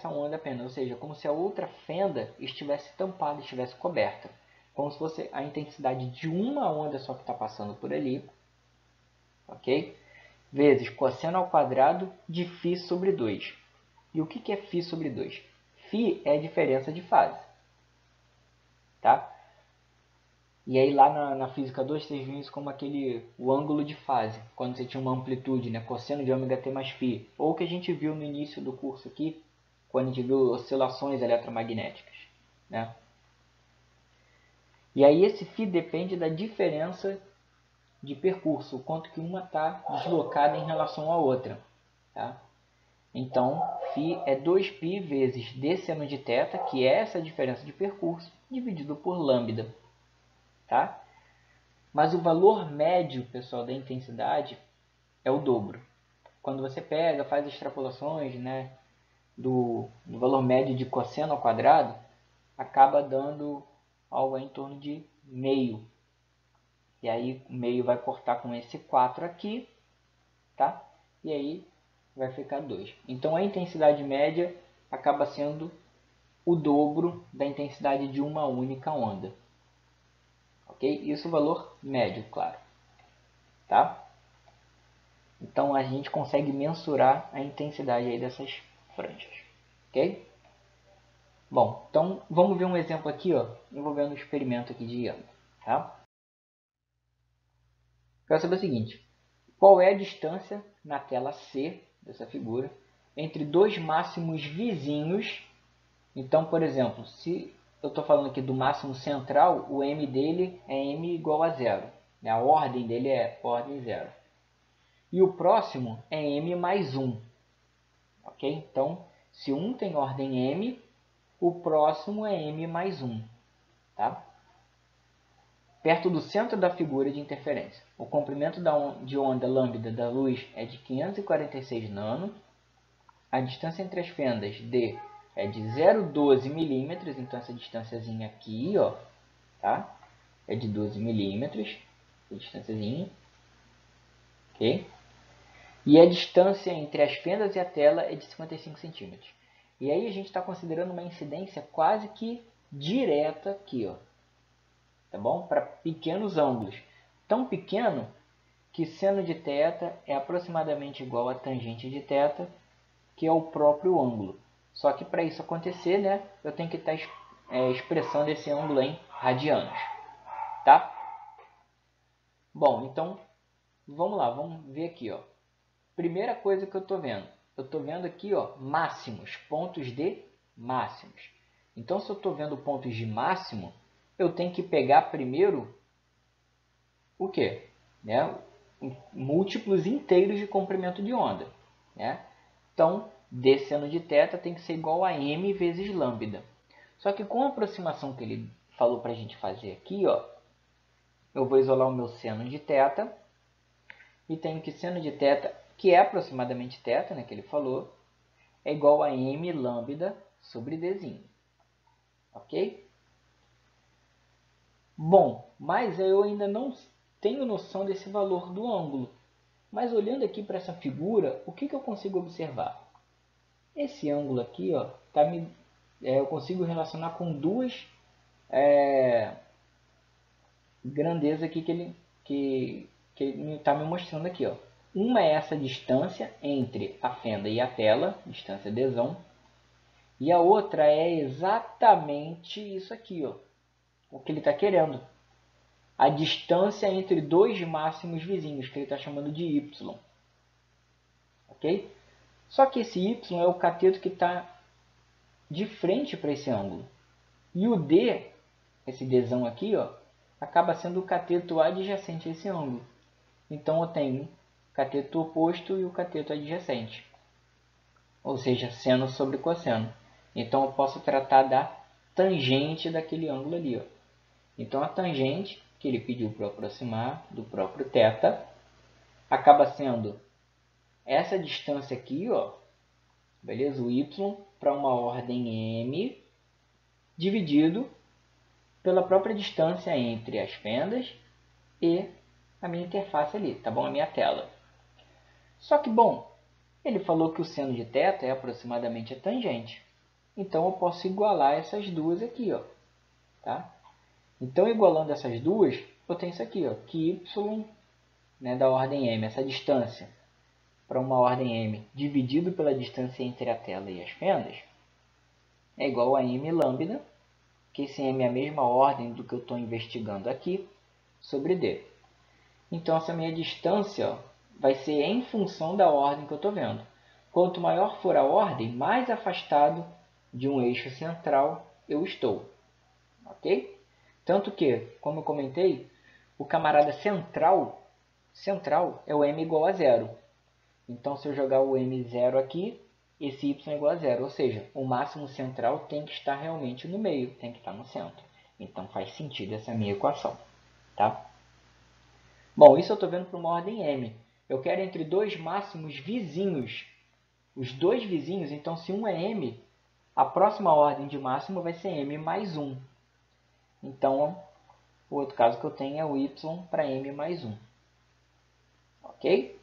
onda apenas, ou seja, como se a outra fenda estivesse tampada, estivesse coberta, como se fosse a intensidade de uma onda só que está passando por ali, ok? Vezes cosseno ao quadrado de φ sobre 2. E o que é φ sobre 2? Φ é a diferença de fase, tá? E aí lá na física 2 vocês viram isso como o ângulo de fase, quando você tinha uma amplitude, né? Cosseno de ômega t mais φ. Ou o que a gente viu no início do curso aqui, quando a gente viu oscilações eletromagnéticas, né? E aí esse φ depende da diferença de percurso, o quanto que uma está deslocada em relação à outra, tá? Então, φ é 2π vezes d seno de θ, que é essa diferença de percurso, dividido por lambda, tá? Mas o valor médio, pessoal, da intensidade é o dobro. Quando você pega, faz extrapolações, né, do valor médio de cosseno ao quadrado, acaba dando algo em torno de meio. E aí o meio vai cortar com esse 4 aqui, tá? E aí vai ficar 2. Então a intensidade média acaba sendo o dobro da intensidade de uma única onda. Ok? Isso é o valor médio, claro. Tá? Então a gente consegue mensurar a intensidade aí dessas franjas. Ok? Bom, então vamos ver um exemplo aqui, ó, envolvendo um experimento aqui de Young. Tá? Quero saber o seguinte: qual é a distância na tela C dessa figura entre dois máximos vizinhos? Então, por exemplo, se eu estou falando aqui do máximo central, o m dele é m igual a zero. A ordem dele é ordem zero. E o próximo é m mais 1. Ok? Então, se um tem ordem m, o próximo é m mais 1. Tá? Perto do centro da figura de interferência. O comprimento de onda lambda da luz é de 546 nano. A distância entre as fendas d é de 0,12 milímetros. Então, essa distânciazinha aqui, ó, tá? É de 12 milímetros. A distânciazinha. Ok? E a distância entre as fendas e a tela é de 55 centímetros. E aí a gente está considerando uma incidência quase que direta aqui, ó. Tá bom? Para pequenos ângulos. Tão pequeno que seno de θ é aproximadamente igual a tangente de θ, que é o próprio ângulo. Só que para isso acontecer, né, eu tenho que estar expressando esse ângulo em radianos. Tá? Bom, então vamos lá, vamos ver aqui, ó. Primeira coisa que eu estou vendo. Eu estou vendo aqui, ó, máximos, pontos de máximos. Então, se eu estou vendo pontos de máximo, eu tenho que pegar primeiro o quê? Né? Múltiplos inteiros de comprimento de onda. Né? Então, d seno de θ tem que ser igual a m vezes lambda. Só que com a aproximação que ele falou para a gente fazer aqui, ó, eu vou isolar o meu seno de θ e tenho que seno de θ, que é aproximadamente θ, né, que ele falou, é igual a m lambda sobre dzinho. Ok? Bom, mas eu ainda não tenho noção desse valor do ângulo. Mas olhando aqui para essa figura, o que eu consigo observar? Esse ângulo aqui, ó, eu consigo relacionar com duas grandezas aqui que ele está me mostrando aqui. Ó. Uma é essa distância entre a fenda e a tela, distância dzão. E a outra é exatamente isso aqui, ó, o que ele está querendo. A distância entre dois máximos vizinhos, que ele está chamando de y. Ok? Só que esse y é o cateto que está de frente para esse ângulo. E o d, esse dzão aqui, ó, acaba sendo o cateto adjacente a esse ângulo. Então eu tenho o cateto oposto e o cateto adjacente. Ou seja, seno sobre cosseno. Então eu posso tratar da tangente daquele ângulo ali. Ó. Então a tangente, que ele pediu para aproximar do próprio θ, acaba sendo essa distância aqui, ó, beleza? O y para uma ordem m, dividido pela própria distância entre as fendas e a minha interface ali, tá bom? A minha tela. Só que, bom, ele falou que o seno de θ é aproximadamente a tangente. Então, eu posso igualar essas duas aqui, ó, tá? Então, igualando essas duas, eu tenho isso aqui, ó, que y, né, da ordem m, essa distância para uma ordem m dividido pela distância entre a tela e as fendas, é igual a m lambda, que esse m é a mesma ordem do que eu estou investigando aqui, sobre d. Então, essa minha distância, ó, vai ser em função da ordem que eu estou vendo. Quanto maior for a ordem, mais afastado de um eixo central eu estou. Ok? Tanto que, como eu comentei, o camarada central é o m igual a zero. Então, se eu jogar o m0 aqui, esse y é igual a zero. Ou seja, o máximo central tem que estar realmente no meio, tem que estar no centro. Então, faz sentido essa minha equação. Tá? Bom, isso eu estou vendo para uma ordem m. Eu quero entre dois máximos vizinhos. Os dois vizinhos, então se um é m, a próxima ordem de máximo vai ser m mais 1. Então, o outro caso que eu tenho é o y para m mais 1. Ok?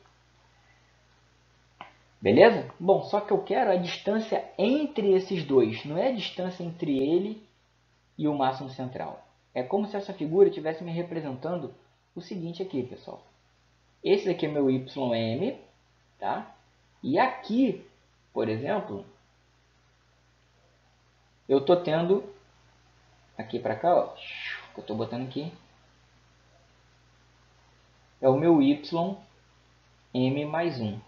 Beleza? Bom, só que eu quero a distância entre esses dois. Não é a distância entre ele e o máximo central. É como se essa figura estivesse me representando o seguinte aqui, pessoal. Esse daqui é meu ym, tá? E aqui, por exemplo, eu estou tendo, aqui para cá, ó, que eu estou botando aqui, é o meu y m mais 1.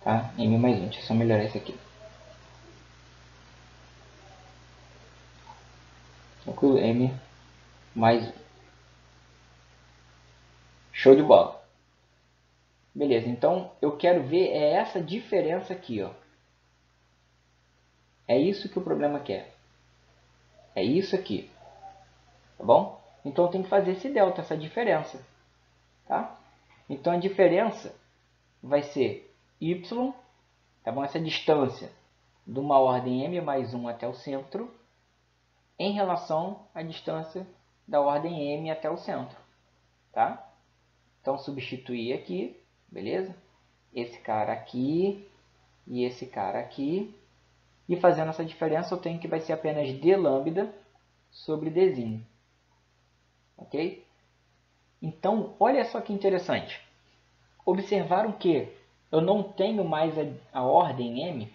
Tá? M mais 1. Deixa eu só melhorar isso aqui. Tranquilo? M mais 1. Show de bola. Beleza, então eu quero ver essa diferença aqui, ó. É isso que o problema quer. É isso aqui. Tá bom? Então eu tenho que fazer esse delta, essa diferença. Tá? Então a diferença vai ser y, tá bom? Essa distância de uma ordem m mais 1 até o centro em relação à distância da ordem m até o centro. Tá? Então substituir aqui, beleza? Esse cara aqui e esse cara aqui. E fazendo essa diferença eu tenho que vai ser apenas d lambda sobre dzinho. Ok? Então, olha só que interessante. Observaram que eu não tenho mais a ordem m,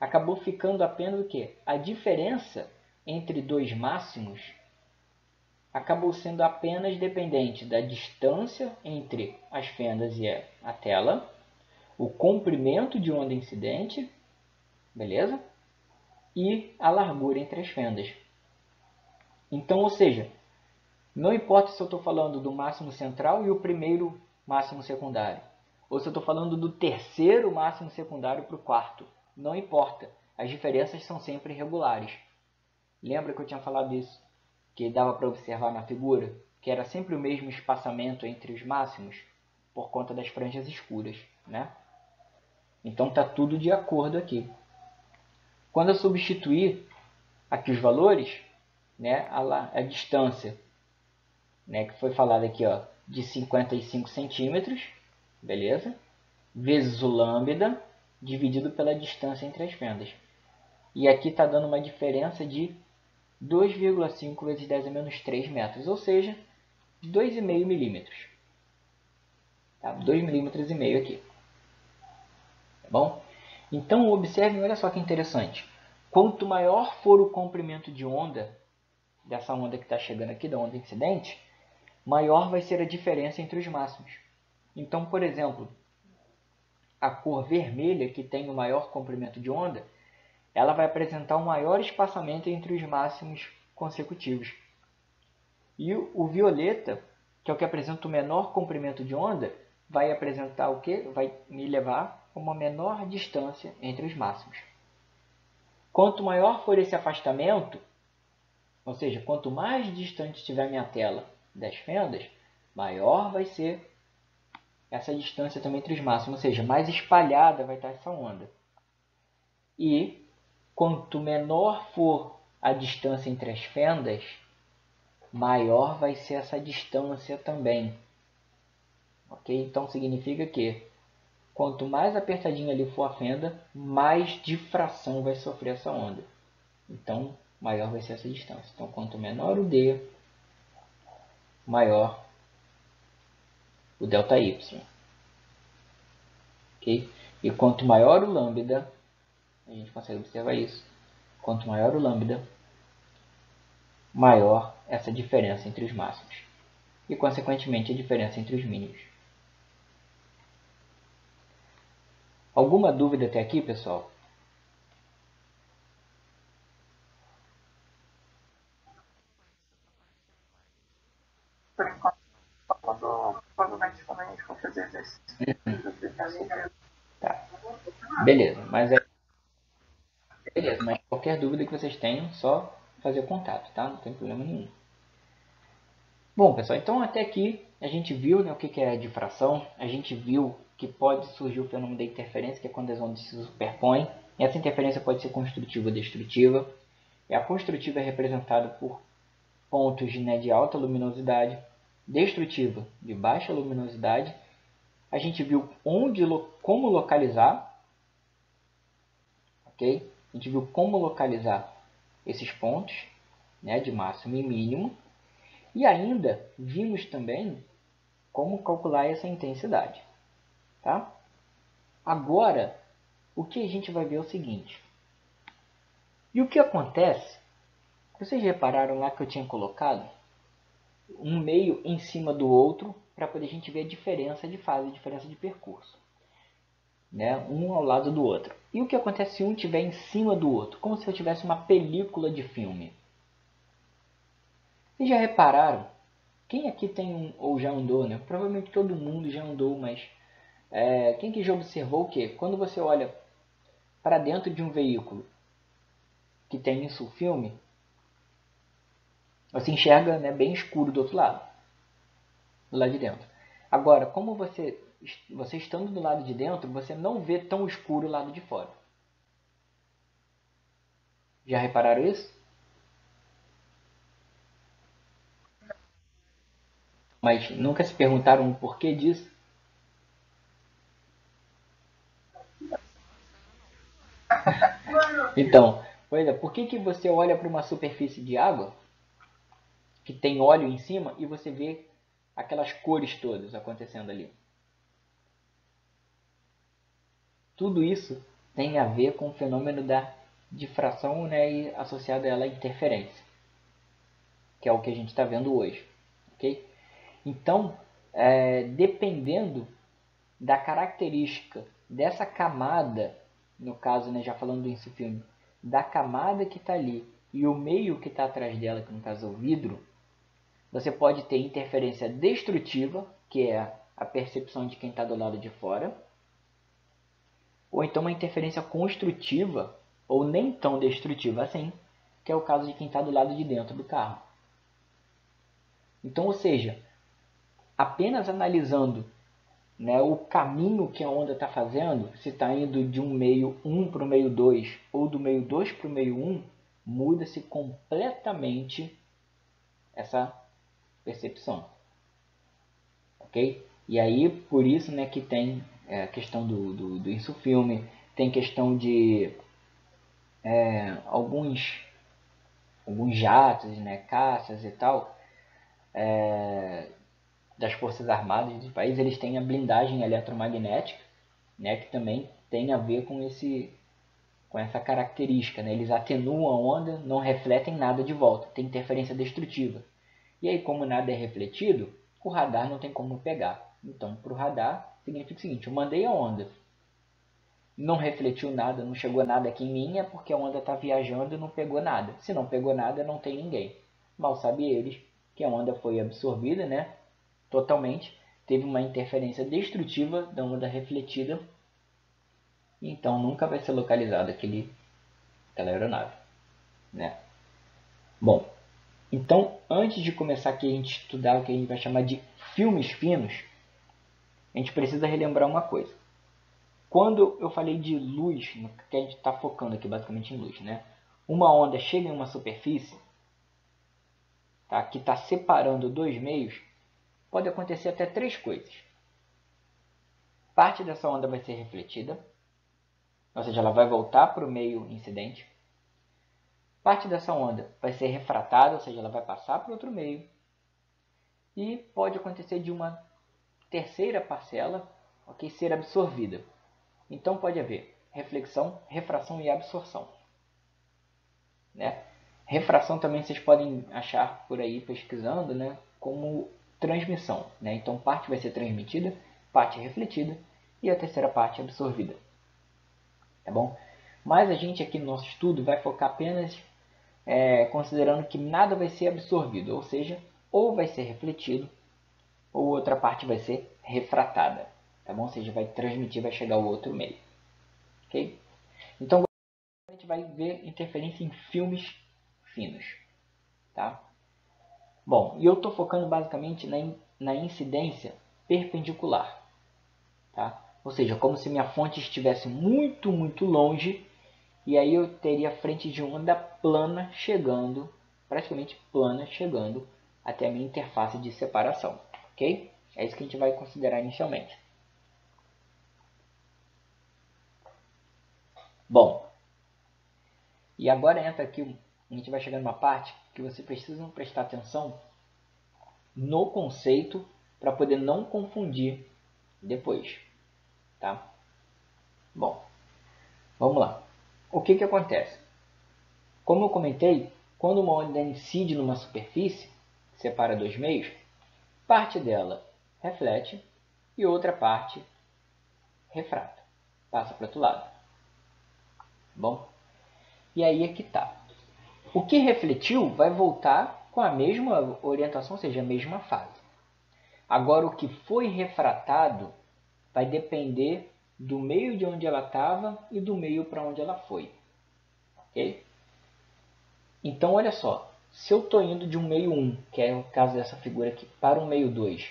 acabou ficando apenas o quê? A diferença entre dois máximos acabou sendo apenas dependente da distância entre as fendas e a tela, o comprimento de onda incidente, beleza? E a largura entre as fendas. Então, ou seja, não importa se eu estou falando do máximo central e o primeiro máximo secundário, ou se eu estou falando do terceiro máximo secundário para o quarto, não importa, as diferenças são sempre regulares. Lembra que eu tinha falado isso? Que dava para observar na figura, que era sempre o mesmo espaçamento entre os máximos, por conta das franjas escuras, né? Então está tudo de acordo aqui. Quando eu substituir aqui os valores, né, a distância, né, que foi falada aqui, ó, de 55 centímetros, beleza? Vezes o lambda, dividido pela distância entre as fendas. E aqui está dando uma diferença de 2,5 vezes 10 a menos 3 metros, ou seja, 2,5 milímetros. Tá? 2,5 milímetros aqui. Tá bom? Então, observem, olha só que interessante. Quanto maior for o comprimento de onda, dessa onda que está chegando aqui, da onda incidente, maior vai ser a diferença entre os máximos. Então, por exemplo, a cor vermelha, que tem o maior comprimento de onda, ela vai apresentar um maior espaçamento entre os máximos consecutivos. E o violeta, que é o que apresenta o menor comprimento de onda, vai apresentar o quê? Vai me levar a uma menor distância entre os máximos. Quanto maior for esse afastamento, ou seja, quanto mais distante estiver minha tela das fendas, maior vai ser essa distância também entre os máximos, ou seja, mais espalhada vai estar essa onda. E quanto menor for a distância entre as fendas, maior vai ser essa distância também. Ok? Então significa que quanto mais apertadinha ali for a fenda, mais difração vai sofrer essa onda. Então, maior vai ser essa distância. Então, quanto menor o D, maior o ΔY. Okay? E quanto maior o lambda, a gente consegue observar isso, quanto maior o lambda, maior essa diferença entre os máximos. E, consequentemente, a diferença entre os mínimos. Alguma dúvida até aqui, pessoal? Por enquanto, provavelmente quando a gente for fazer exercício, Tá. Beleza, mas qualquer dúvida que vocês tenham, só fazer contato, tá? Não tem problema nenhum. Bom, pessoal, então até aqui a gente viu, né, o que é difração, a gente viu que pode surgir o fenômeno da interferência, que é quando as ondas se superpõem. Essa interferência pode ser construtiva ou destrutiva. E a construtiva é representada por pontos, né, de alta luminosidade, destrutiva de baixa luminosidade. A gente viu como localizar, ok? A gente viu como localizar esses pontos, né, de máximo e mínimo. E ainda vimos também como calcular essa intensidade. Tá? Agora, o que a gente vai ver é o seguinte. E o que acontece? Vocês repararam lá que eu tinha colocado um meio em cima do outro para poder a gente ver a diferença de fase, a diferença de percurso. Né? Um ao lado do outro. E o que acontece se um estiver em cima do outro? Como se eu tivesse uma película de filme. Vocês já repararam? Quem aqui tem um, ou já andou, né? Provavelmente todo mundo já andou, mas quem que já observou o quê? Quando você olha para dentro de um veículo que tem isso, o filme, você enxerga, né, bem escuro do outro lado, do lado de dentro. Agora, como você estando do lado de dentro, você não vê tão escuro o lado de fora. Já repararam isso? Mas nunca se perguntaram o porquê disso? Então, pois é, por que você olha para uma superfície de água que tem óleo em cima e você vê aquelas cores todas acontecendo ali? Tudo isso tem a ver com o fenômeno da difração, né, e associado a ela a interferência, que é o que a gente está vendo hoje. Okay? Então, dependendo da característica dessa camada, no caso, né, já falando do insufilme, da camada que está ali e o meio que está atrás dela, que no caso é o vidro, você pode ter interferência destrutiva, que é a percepção de quem está do lado de fora, ou então uma interferência construtiva, ou nem tão destrutiva assim, que é o caso de quem está do lado de dentro do carro. Então, ou seja, apenas analisando, né, o caminho que a onda está fazendo, se está indo de um meio 1 para o meio 2 ou do meio 2 para o meio 1, muda-se completamente essa percepção. Ok? E aí, por isso, né, que tem a questão do insufilme, tem questão de alguns jatos, né, caças e tal, das Forças Armadas dos países, eles têm a blindagem eletromagnética, né, que também tem a ver com essa característica. Né? Eles atenuam a onda, não refletem nada de volta, tem interferência destrutiva. E aí, como nada é refletido, o radar não tem como pegar. Então, para o radar, significa o seguinte, eu mandei a onda, não refletiu nada, não chegou nada aqui em mim, é porque a onda está viajando e não pegou nada. Se não pegou nada, não tem ninguém. Mal sabe eles que a onda foi absorvida, né, totalmente, teve uma interferência destrutiva da onda refletida, então nunca vai ser localizada aquela aeronave. Né? Bom, então antes de começar aqui a gente estudar o que a gente vai chamar de filmes finos, a gente precisa relembrar uma coisa. quando eu falei de luz, que a gente está focando aqui basicamente em luz, né? Uma onda chega em uma superfície, tá, que está separando dois meios, pode acontecer até três coisas. Parte dessa onda vai ser refletida, ou seja, ela vai voltar para o meio incidente. Parte dessa onda vai ser refratada, ou seja, ela vai passar para outro meio. E pode acontecer de uma terceira parcela, ok, ser absorvida. Então pode haver reflexão, refração e absorção. Né? Refração também vocês podem achar por aí pesquisando, né, como transmissão. Né? Então parte vai ser transmitida, parte refletida e a terceira parte absorvida. Tá bom? Mas a gente aqui no nosso estudo vai focar apenas considerando que nada vai ser absorvido, ou seja, ou vai ser refletido ou outra parte vai ser refratada. Tá bom? Ou seja, vai transmitir, vai chegar ao outro meio. Ok? Então a gente vai ver interferência em filmes finos. Tá? Bom, e eu estou focando basicamente na incidência perpendicular. Tá? Ou seja, como se minha fonte estivesse muito, muito longe e aí eu teria a frente de onda plana chegando, praticamente plana chegando até a minha interface de separação. Ok? É isso que a gente vai considerar inicialmente. Bom, e agora entra aqui, a gente vai chegar numa parte que você precisa prestar atenção no conceito para poder não confundir depois, tá? Bom, vamos lá. O que que acontece? Como eu comentei, quando uma onda incide numa superfície, separa dois meios, parte dela reflete e outra parte refrata, passa para o outro lado. Bom, e aí é que tá. O que refletiu vai voltar com a mesma orientação, ou seja, a mesma fase. Agora, o que foi refratado vai depender do meio de onde ela estava e do meio para onde ela foi. Ok? Então, olha só. Se eu estou indo de um meio 1, que é o caso dessa figura aqui, para um meio 2,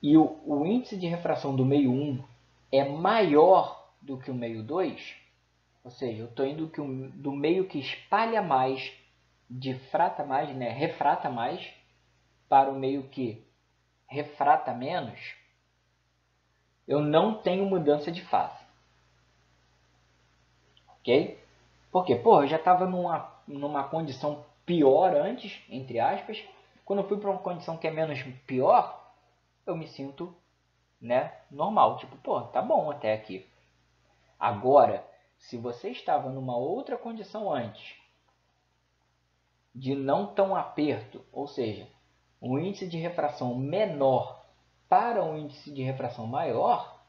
e o índice de refração do meio 1 é maior do que o meio 2, ou seja, eu estou indo do meio que espalha mais, difrata mais, né, refrata mais, para o meio que refrata menos, eu não tenho mudança de fase. Ok? Porque, pô, eu já estava numa condição pior antes, entre aspas. Quando eu fui para uma condição que é menos pior, eu me sinto, né, normal. Tipo, pô, tá bom até aqui. Agora, se você estava numa outra condição antes, de não tão aperto, ou seja, um índice de refração menor para um índice de refração maior,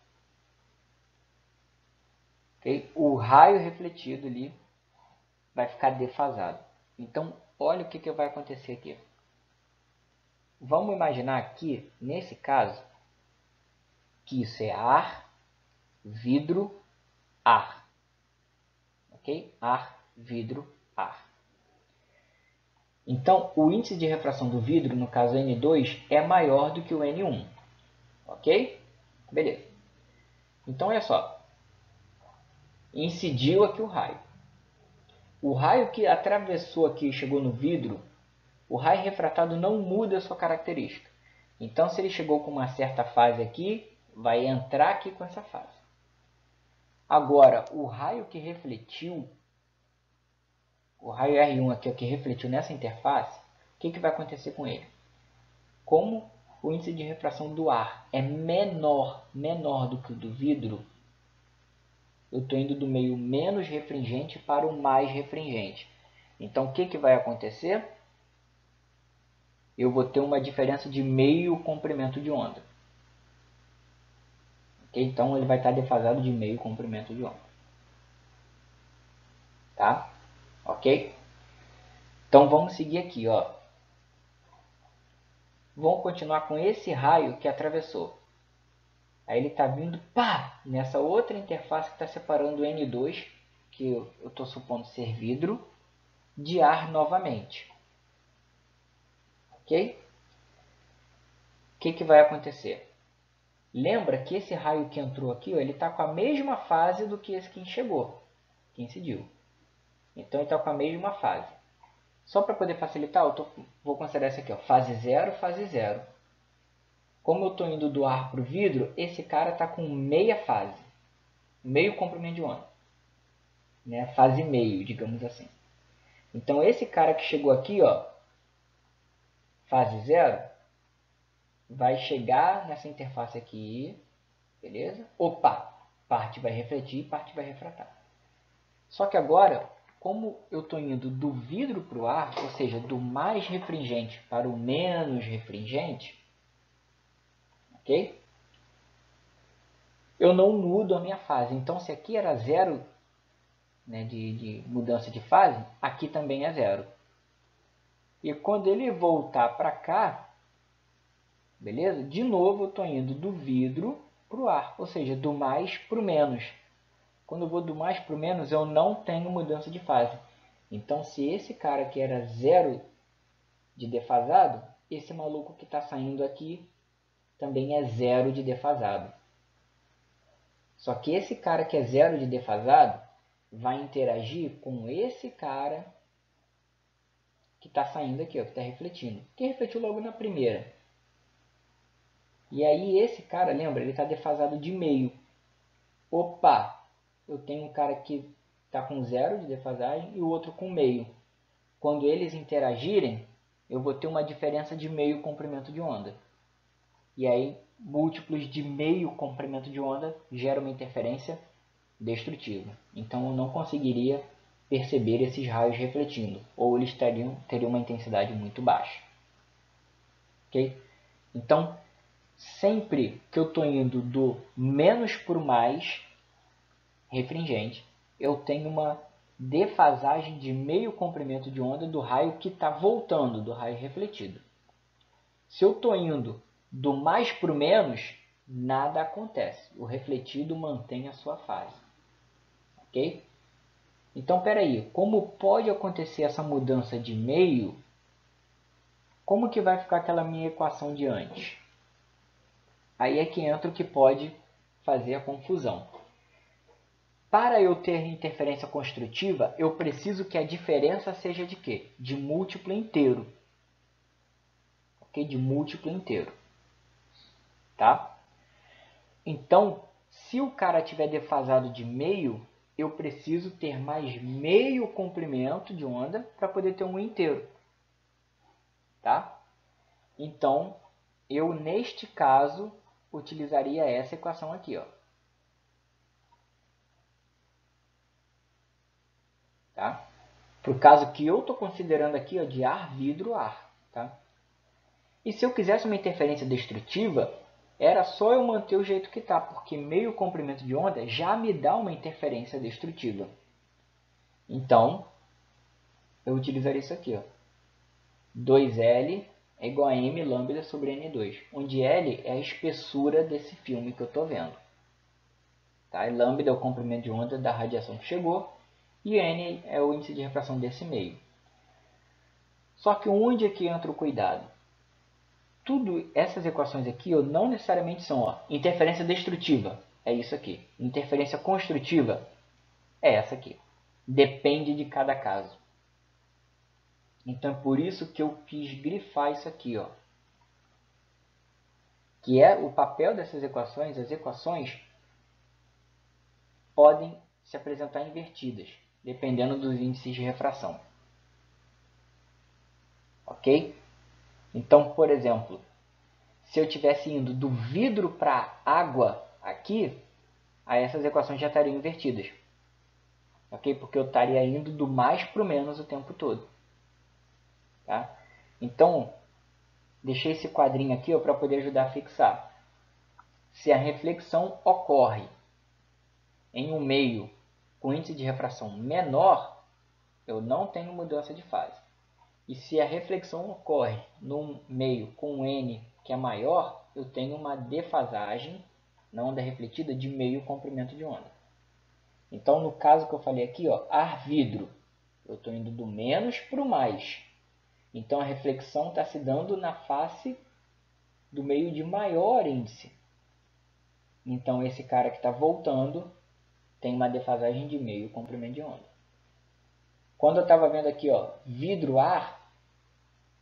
okay? O raio refletido ali vai ficar defasado. Então, olha o que vai acontecer aqui. Vamos imaginar aqui, nesse caso, que isso é ar, vidro, ar. Ok? Ar, vidro, ar. Então, o índice de refração do vidro, no caso N2, é maior do que o N1. Ok? Beleza. Então, olha só. Incidiu aqui o raio. O raio que atravessou aqui e chegou no vidro, o raio refratado não muda a sua característica. Então, se ele chegou com uma certa fase aqui, vai entrar aqui com essa fase. Agora, o raio que refletiu, o raio R1 aqui que refletiu nessa interface, o que vai acontecer com ele? Como o índice de refração do ar é menor do que o do vidro, eu estou indo do meio menos refringente para o mais refringente. Então, o que vai acontecer? Eu vou ter uma diferença de meio comprimento de onda. Okay? Então, ele vai estar defasado de meio comprimento de onda. Tá? Ok? Então, vamos seguir aqui, ó. Vamos continuar com esse raio que atravessou. Aí ele está vindo pá, nessa outra interface que está separando o N2, que eu estou supondo ser vidro, de ar novamente. Ok? O que vai acontecer? Lembra que esse raio que entrou aqui, ó, ele está com a mesma fase do que esse que chegou, que incidiu. Então, ele está com a mesma fase. Só para poder facilitar, vou considerar isso aqui, ó, fase 0, fase 0. Como eu estou indo do ar para o vidro, esse cara está com meia fase, meio comprimento de onda, né? Fase meio, digamos assim. Então, esse cara que chegou aqui, ó, fase 0, vai chegar nessa interface aqui, beleza? Opa, parte vai refletir, parte vai refratar. Só que agora, como eu estou indo do vidro para o ar, ou seja, do mais refringente para o menos refringente, ok? Eu não mudo a minha fase. Então, se aqui era 0, né, de mudança de fase, aqui também é 0. E quando ele voltar para cá, beleza? De novo, eu estou indo do vidro para o ar, ou seja, do mais para o menos. Quando eu vou do mais para o menos, eu não tenho mudança de fase. Então, se esse cara aqui era 0 de defasado, esse maluco que está saindo aqui também é 0 de defasado. Só que esse cara que é 0 de defasado vai interagir com esse cara que está saindo aqui, ó, que está refletindo. Que refletiu logo na primeira. E aí esse cara, lembra, ele está defasado de meio. Opa, eu tenho um cara que está com 0 de defasagem e o outro com meio. Quando eles interagirem, eu vou ter uma diferença de meio comprimento de onda. E aí, múltiplos de meio comprimento de onda geram uma interferência destrutiva. Então, eu não conseguiria perceber esses raios refletindo, ou eles teriam uma intensidade muito baixa. Ok? Então, sempre que eu estou indo do menos para o mais refringente, eu tenho uma defasagem de meio comprimento de onda do raio que está voltando, do raio refletido. Se eu estou indo do mais para o menos, nada acontece. O refletido mantém a sua fase. Ok? Então, peraí, como pode acontecer essa mudança de meio? Como que vai ficar aquela minha equação de antes? Aí é que entra o que pode fazer a confusão. Para eu ter interferência construtiva, eu preciso que a diferença seja de quê? De múltiplo inteiro. Ok? De múltiplo inteiro. Tá? Então, se o cara tiver defasado de meio, eu preciso ter mais meio comprimento de onda para poder ter um inteiro. Tá? Então, eu neste caso utilizaria essa equação aqui, ó. Tá? Para o caso que eu estou considerando aqui, ó, de ar, vidro, ar. Tá? E se eu quisesse uma interferência destrutiva, era só eu manter o jeito que está, porque meio comprimento de onda já me dá uma interferência destrutiva. Então, eu utilizaria isso aqui, ó. 2L é igual a M lambda sobre N2, onde L é a espessura desse filme que eu estou vendo. Tá? E lambda é o comprimento de onda da radiação que chegou, e N é o índice de refração desse meio. Só que onde é que entra o cuidado? Tudo essas equações aqui não necessariamente são interferência destrutiva, é isso aqui. Interferência construtiva é essa aqui. Depende de cada caso. Então é por isso que eu quis grifar isso aqui, ó. Que é o papel dessas equações. As equações podem se apresentar invertidas, dependendo dos índices de refração. Ok? Então, por exemplo, se eu estivesse indo do vidro para a água aqui, aí essas equações já estariam invertidas. Ok? Porque eu estaria indo do mais para o menos o tempo todo. Tá? Então, deixei esse quadrinho aqui para poder ajudar a fixar. Se a reflexão ocorre em um meio com índice de refração menor, eu não tenho mudança de fase. E se a reflexão ocorre num meio com N que é maior, eu tenho uma defasagem na onda refletida de meio comprimento de onda. Então, no caso que eu falei aqui, ar-vidro, eu estou indo do menos para o mais. Então, a reflexão está se dando na face do meio de maior índice. Então esse cara que está voltando tem uma defasagem de meio comprimento de onda. Quando eu estava vendo aqui, ó, vidro-ar,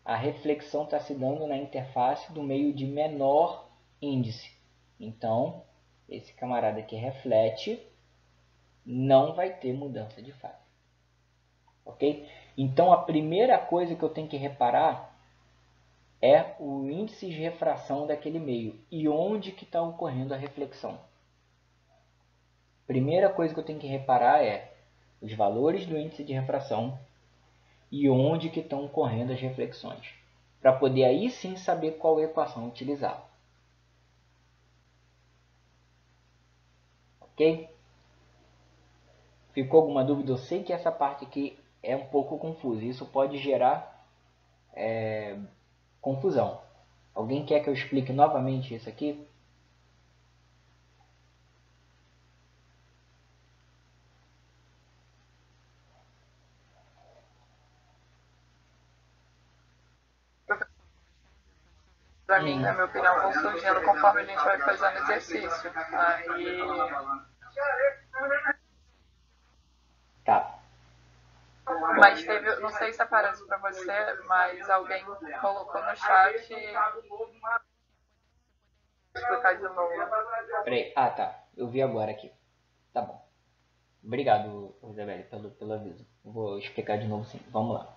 a reflexão está se dando na interface do meio de menor índice. Então, esse camarada que reflete não vai ter mudança de fase. Ok? Então, a primeira coisa que eu tenho que reparar é o índice de refração daquele meio e onde que está ocorrendo a reflexão. Primeira coisa que eu tenho que reparar é os valores do índice de refração e onde que estão ocorrendo as reflexões, para poder aí sim saber qual equação utilizar. Ok? Ficou alguma dúvida? Eu sei que essa parte aqui é um pouco confusa, isso pode gerar confusão. Alguém quer que eu explique novamente isso aqui? Pra mim, na minha opinião, vão surgindo conforme a gente vai fazendo exercício. Aí. Tá. Mas teve, não sei se aparece pra você, mas alguém colocou no chat explicar de novo. Peraí. Ah, tá. Eu vi agora aqui. Tá bom. Obrigado, Isabelle, pelo aviso. Vou explicar de novo sim. Vamos lá.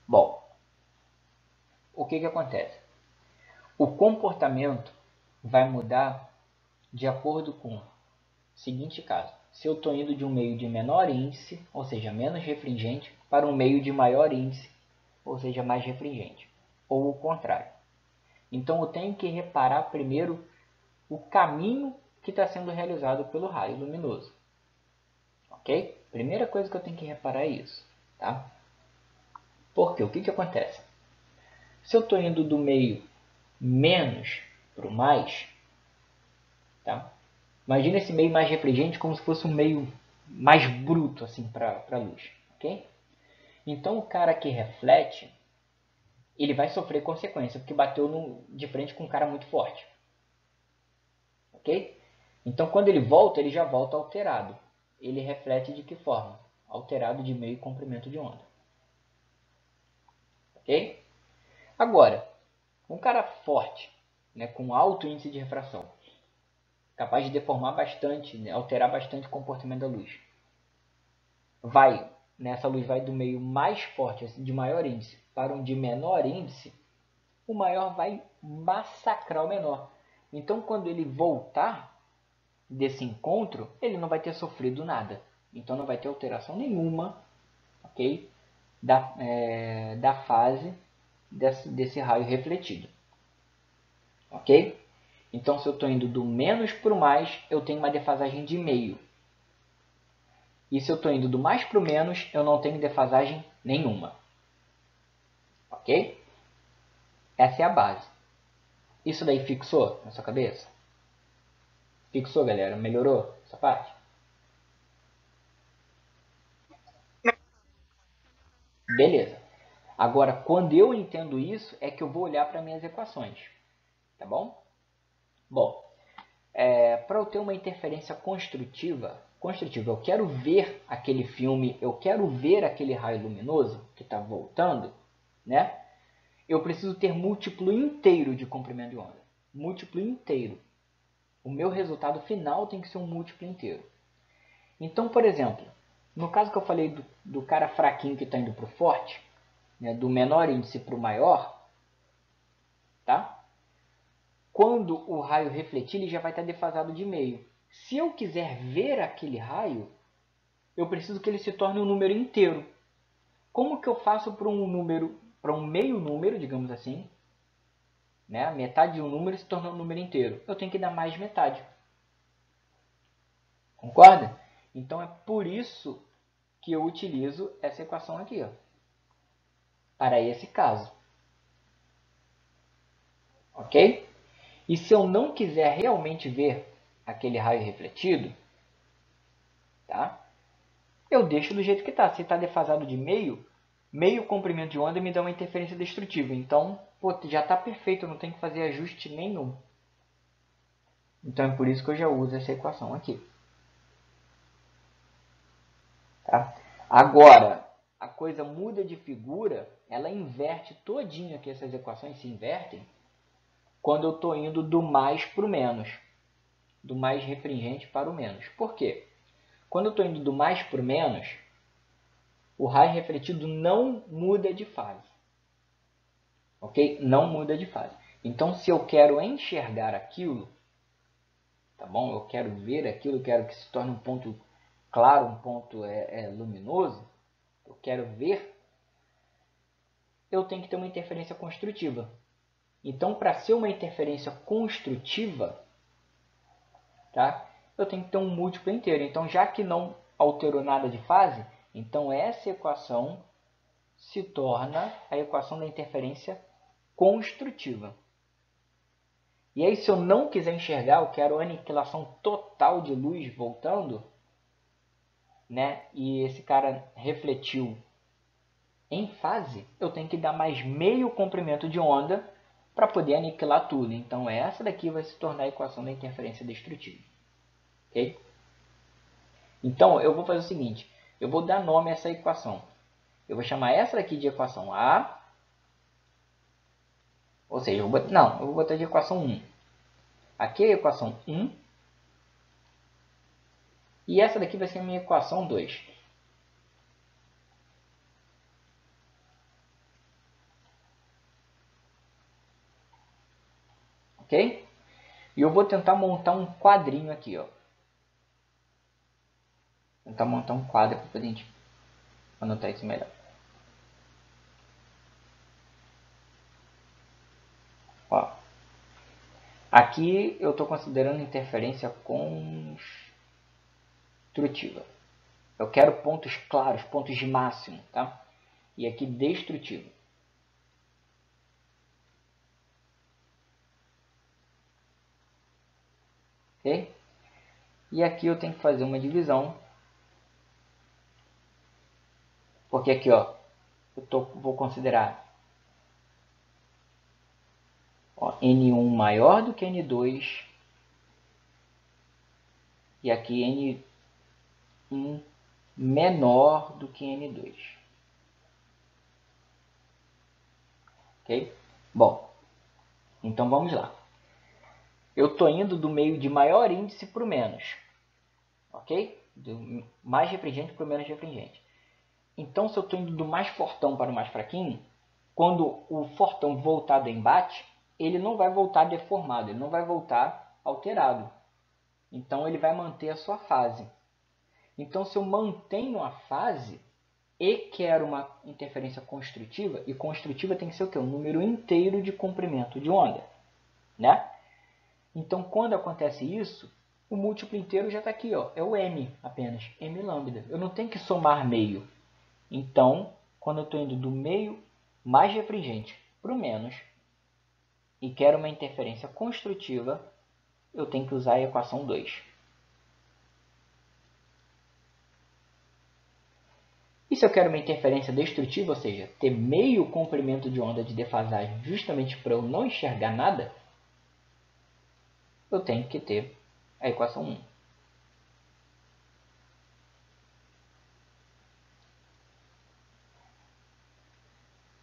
Bom, o que acontece? O comportamento vai mudar de acordo com o seguinte caso. Se eu estou indo de um meio de menor índice, ou seja, menos refringente, para um meio de maior índice, ou seja, mais refringente. Ou o contrário. Então eu tenho que reparar primeiro o caminho que está sendo realizado pelo raio luminoso. Ok? Primeira coisa que eu tenho que reparar é isso. Tá? Porque o que acontece? Se eu estou indo do meio menos para o mais, tá? Imagina esse meio mais refringente como se fosse um meio mais bruto assim para a luz. Ok? Então o cara que reflete, ele vai sofrer consequência, porque bateu de frente com um cara muito forte. Ok? Então quando ele volta, ele já volta alterado. Ele reflete de que forma? Alterado de meio e comprimento de onda. Ok? Agora, um cara forte, né, com alto índice de refração, capaz de deformar bastante, né, alterar bastante o comportamento da luz. Essa luz vai do meio mais forte, de maior índice, para um de menor índice, o maior vai massacrar o menor. Então, quando ele voltar desse encontro, ele não vai ter sofrido nada. Então, não vai ter alteração nenhuma, ok? Da fase desse raio refletido. Ok? Então, se eu estou indo do menos para o mais, eu tenho uma defasagem de meio. E se eu estou indo do mais para o menos, eu não tenho defasagem nenhuma. Ok? Essa é a base. Isso daí fixou na sua cabeça? Fixou, galera? Melhorou essa parte? Beleza. Agora, quando eu entendo isso, é que eu vou olhar para minhas equações. Tá bom? Bom, para eu ter uma interferência construtiva, eu quero ver aquele filme, eu quero ver aquele raio luminoso que está voltando, né? Eu preciso ter múltiplo inteiro de comprimento de onda. Múltiplo inteiro. O meu resultado final tem que ser um múltiplo inteiro. Então, por exemplo, no caso que eu falei do cara fraquinho que está indo para o forte, né, do menor índice para o maior, tá? Quando o raio refletir, ele já vai estar defasado de meio. Se eu quiser ver aquele raio, eu preciso que ele se torne um número inteiro. Como que eu faço para um meio número, digamos assim, né? Metade de um número se torna um número inteiro? Eu tenho que dar mais metade. Concorda? Então é por isso que eu utilizo essa equação aqui, ó, para esse caso. Ok? E se eu não quiser realmente ver aquele raio refletido, tá? Eu deixo do jeito que está. Se está defasado de meio, meio comprimento de onda me dá uma interferência destrutiva. Então, pô, já está perfeito, eu não tenho que fazer ajuste nenhum. Então é por isso que eu já uso essa equação aqui. Tá? Agora, a coisa muda de figura, ela inverte todinho aqui, essas equações se invertem, quando eu estou indo do mais para o menos. Do mais refringente para o menos. Por quê? Quando eu estou indo do mais para o menos, o raio refletido não muda de fase. Ok? Não muda de fase. Então, se eu quero enxergar aquilo, tá bom? Eu quero ver aquilo, eu quero que se torne um ponto claro, um ponto luminoso, eu quero ver, eu tenho que ter uma interferência construtiva. Então, para ser uma interferência construtiva, tá? Eu tenho que ter um múltiplo inteiro. Então, já que não alterou nada de fase, então essa equação se torna a equação da interferência construtiva. E aí, se eu não quiser enxergar, eu quero aniquilação total de luz voltando, né? E esse cara refletiu em fase, eu tenho que dar mais meio comprimento de onda para poder aniquilar tudo. Então, essa daqui vai se tornar a equação da interferência destrutiva. Ok? Então, eu vou fazer o seguinte. Eu vou dar nome a essa equação. Eu vou chamar essa daqui de equação A. Ou seja, eu vou botar de equação 1. Aqui é a equação 1. E essa daqui vai ser a minha equação 2. Ok? E eu vou tentar montar um quadrinho aqui, ó. Tentar montar um quadro para a gente anotar isso melhor. Ó. Aqui eu estou considerando interferência construtiva. Eu quero pontos claros, pontos de máximo, tá? E aqui destrutivo. Ok? E aqui eu tenho que fazer uma divisão. Porque aqui, ó, vou considerar N1 maior do que N2. E aqui N1 menor do que N2. Ok? Bom, então vamos lá. Eu estou indo do meio de maior índice para o menos. Ok? Do mais refringente para o menos refringente. Então, se eu estou indo do mais fortão para o mais fraquinho, quando o fortão voltar do embate, ele não vai voltar deformado, ele não vai voltar alterado. Então, ele vai manter a sua fase. Então, se eu mantenho a fase e quero uma interferência construtiva, e construtiva tem que ser o quê? Um número inteiro de comprimento de onda, né? Então, quando acontece isso, o múltiplo inteiro já está aqui, ó, é o m apenas, m lambda. Eu não tenho que somar meio. Então, quando eu estou indo do meio mais refringente para o menos e quero uma interferência construtiva, eu tenho que usar a equação 2. E se eu quero uma interferência destrutiva, ou seja, ter meio comprimento de onda de defasagem justamente para eu não enxergar nada, eu tenho que ter a equação 1.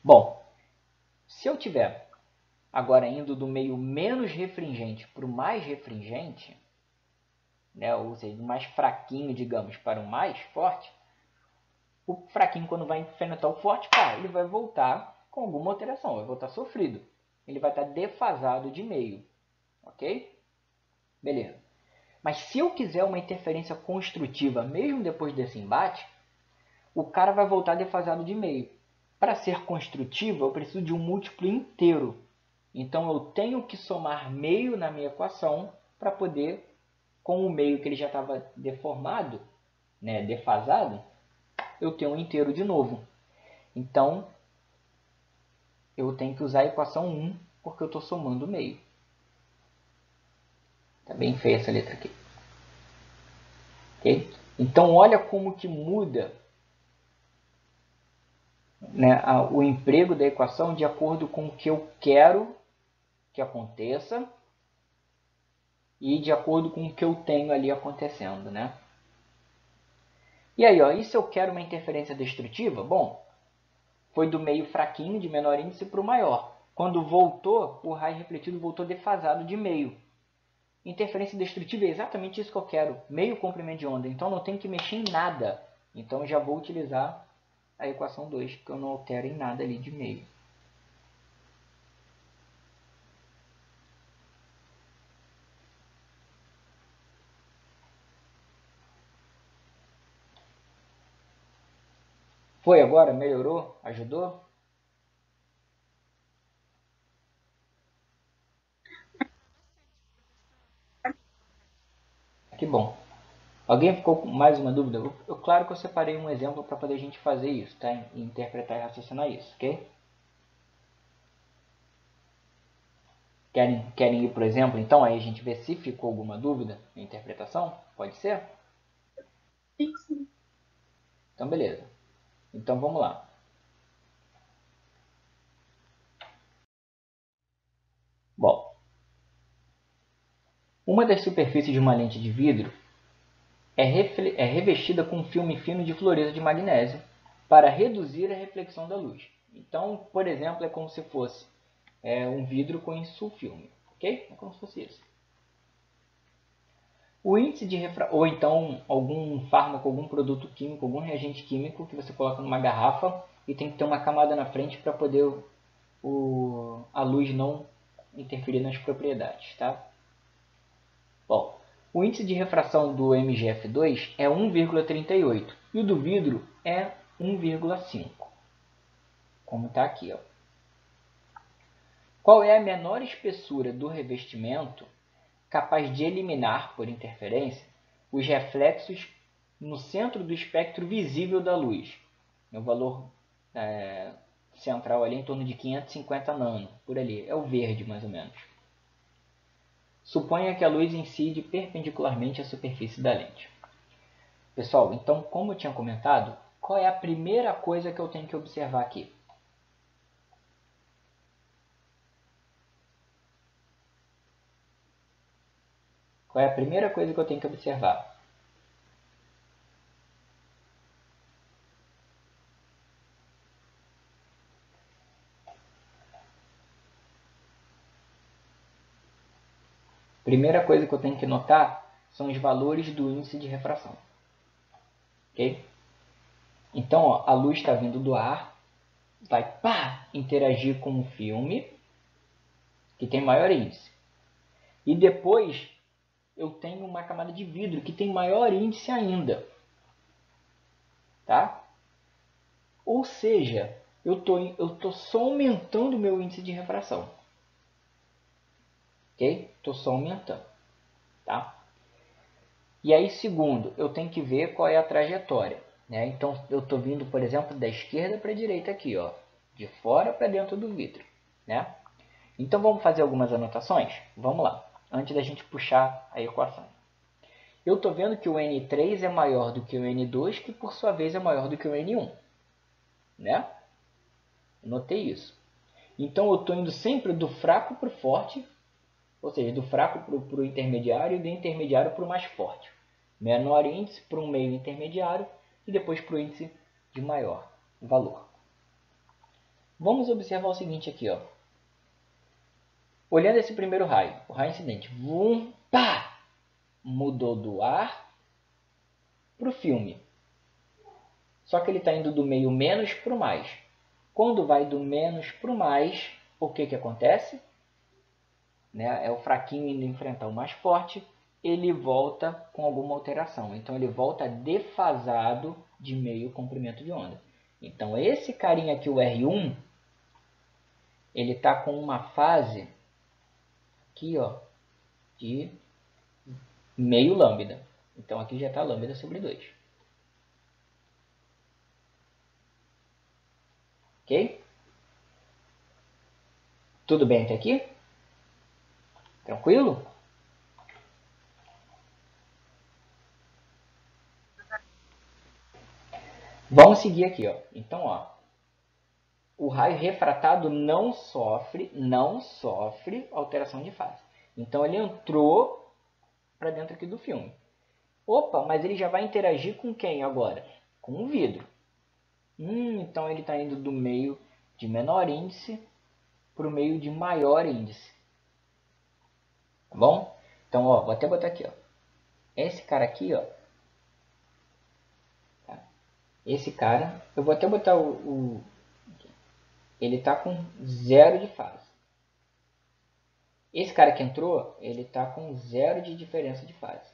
Bom, se eu tiver agora indo do meio menos refringente para o mais refringente, né, ou seja, do mais fraquinho, digamos, para o mais forte, o fraquinho, quando vai enfrentar o forte, ele vai voltar com alguma alteração, vai voltar sofrido. Ele vai estar defasado de meio. Ok? Beleza. Mas se eu quiser uma interferência construtiva, mesmo depois desse embate, o cara vai voltar defasado de meio. Para ser construtivo, eu preciso de um múltiplo inteiro. Então, eu tenho que somar meio na minha equação para poder, com o meio que ele já estava deformado, né, defasado, eu tenho um inteiro de novo. Então, eu tenho que usar a equação 1, porque eu estou somando o meio. Está bem feia essa letra aqui. Okay? Então, olha como que muda, né, o emprego da equação de acordo com o que eu quero que aconteça e de acordo com o que eu tenho ali acontecendo, né? E aí, ó, e se eu quero uma interferência destrutiva? Bom, foi do meio fraquinho, de menor índice, para o maior. Quando voltou, o raio refletido voltou defasado de meio. Interferência destrutiva é exatamente isso que eu quero, meio comprimento de onda. Então não tenho que mexer em nada. Então já vou utilizar a equação 2, que eu não altero em nada ali de meio. Foi agora? Melhorou? Ajudou? Que bom. Alguém ficou com mais uma dúvida? Claro que eu separei um exemplo para poder a gente fazer isso, tá? E interpretar e raciocinar isso, ok? Querem ir, por exemplo, então? Aí a gente vê se ficou alguma dúvida na interpretação? Pode ser? Sim. Então, beleza. Então, vamos lá. Bom, uma das superfícies de uma lente de vidro é revestida com um filme fino de fluoreto de magnésio para reduzir a reflexão da luz. Então, por exemplo, é como se fosse um vidro com insulfilme, ok? É como se fosse isso. O índice de ou então algum fármaco, algum produto químico, algum reagente químico que você coloca numa garrafa e tem que ter uma camada na frente para poder a luz não interferir nas propriedades, tá? Bom, o índice de refração do MgF2 é 1,38 e o do vidro é 1,5, como está aqui. Ó. Qual é a menor espessura do revestimento capaz de eliminar, por interferência, os reflexos no centro do espectro visível da luz? O valor central ali em torno de 550 nano, por ali. É o verde, mais ou menos. Suponha que a luz incide perpendicularmente à superfície da lente. Pessoal, então, como eu tinha comentado, qual é a primeira coisa que eu tenho que observar aqui? Qual é a primeira coisa que eu tenho que observar? Primeira coisa que eu tenho que notar são os valores do índice de refração. Ok? Então, ó, a luz está vindo do ar, vai interagir com o filme, que tem maior índice. E depois eu tenho uma camada de vidro que tem maior índice ainda. Tá? Ou seja, eu tô só aumentando o meu índice de refração. Ok? Estou só aumentando. Tá? E aí, segundo, eu tenho que ver qual é a trajetória. Né? Então, eu estou vindo, por exemplo, da esquerda para a direita aqui, ó, de fora para dentro do vidro. Né? Então, vamos fazer algumas anotações? Vamos lá, antes da gente puxar a equação. Eu estou vendo que o N3 é maior do que o N2, que por sua vez é maior do que o N1. Né? Notei isso. Então, eu estou indo sempre do fraco para o forte, ou seja, do fraco para o intermediário e do intermediário para o mais forte. Menor índice para um meio intermediário e depois para o índice de maior valor. Vamos observar o seguinte aqui. Ó. Olhando esse primeiro raio, o raio incidente, mudou do ar para o filme. Só que ele está indo do meio menos para o mais. Quando vai do menos para o mais, o que acontece? Né? É o fraquinho indo enfrentar o mais forte, ele volta com alguma alteração. Então ele volta defasado de meio comprimento de onda. Então esse carinha aqui, o R1, ele está com uma fase aqui, ó, de meio lambda. Então aqui já está lambda sobre 2. Ok? Tudo bem até aqui? Tranquilo? Vamos seguir aqui, ó. Então, ó, o raio refratado não sofre alteração de fase. Então ele entrou para dentro aqui do filme. Opa, mas ele já vai interagir com quem agora? Com o vidro. Então ele está indo do meio de menor índice para o meio de maior índice. Tá bom? Então, ó, vou até botar aqui, ó. Esse cara aqui, ó. Tá? Esse cara, eu vou até botar ele está com 0 de fase. Esse cara que entrou, ele está com 0 de diferença de fase.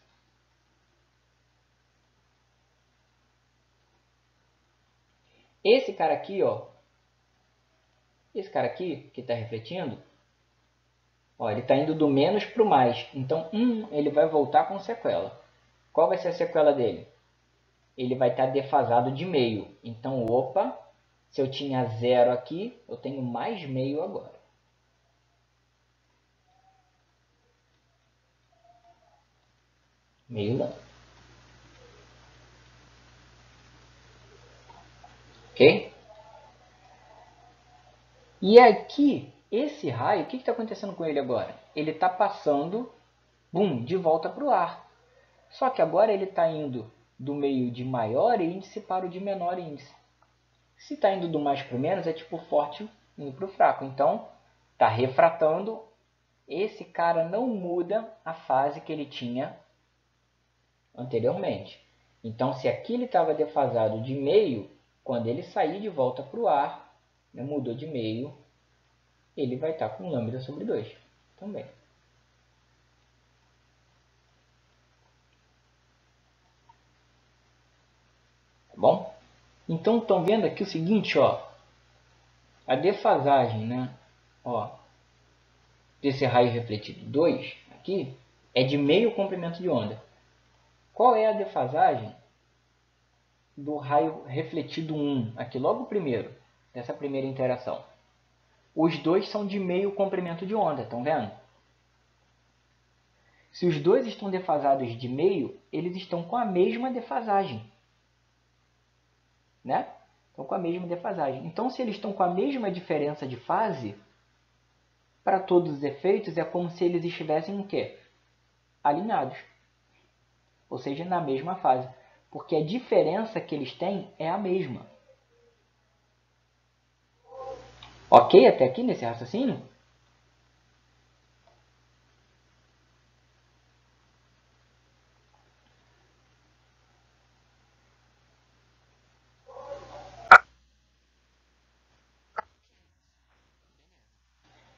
Esse cara aqui, ó. Esse cara aqui, que está refletindo, ó, ele está indo do menos para o mais. Então, ele vai voltar com sequela. Qual vai ser a sequela dele? Ele vai estar defasado de meio. Então, opa, se eu tinha 0 aqui, eu tenho mais meio agora. Meio não. Ok? E aqui, esse raio, o que está acontecendo com ele agora? Ele está passando, de volta para o ar. Só que agora ele está indo do meio de maior índice para o de menor índice. Se está indo do mais para o menos, é tipo forte indo para o fraco. Então, está refratando. Esse cara não muda a fase que ele tinha anteriormente. Então, se aqui ele estava defasado de meio, quando ele sair de volta para o ar, mudou de meio, ele vai estar com lambda sobre 2 também. Tá bom? Então, estão vendo aqui o seguinte, ó. A defasagem, né? Ó, desse raio refletido 2 aqui é de meio comprimento de onda. Qual é a defasagem do raio refletido 1, aqui logo primeiro, dessa primeira interação? Os dois são de meio comprimento de onda, estão vendo? Se os dois estão defasados de meio, eles estão com a mesma defasagem. Né? Estão com a mesma defasagem. Então, se eles estão com a mesma diferença de fase, para todos os efeitos, é como se eles estivessem o quê? Alinhados. Ou seja, na mesma fase. Porque a diferença que eles têm é a mesma. Ok até aqui nesse raciocínio?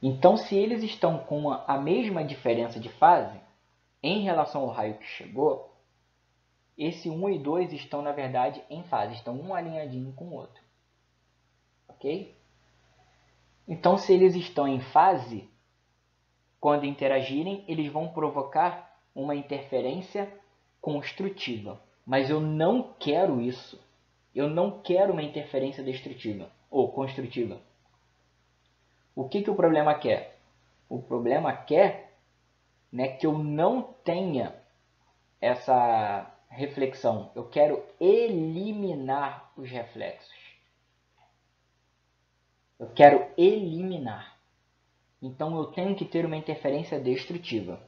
Então, se eles estão com a mesma diferença de fase, em relação ao raio que chegou, esse 1 e 2 estão, na verdade, em fase. Estão um alinhadinho com o outro. Ok? Então, se eles estão em fase, quando interagirem, eles vão provocar uma interferência construtiva. Mas eu não quero isso. Eu não quero uma interferência destrutiva ou construtiva. O que o problema quer? O problema quer, né, que eu não tenha essa reflexão. Eu quero eliminar os reflexos. Eu quero eliminar. Então eu tenho que ter uma interferência destrutiva.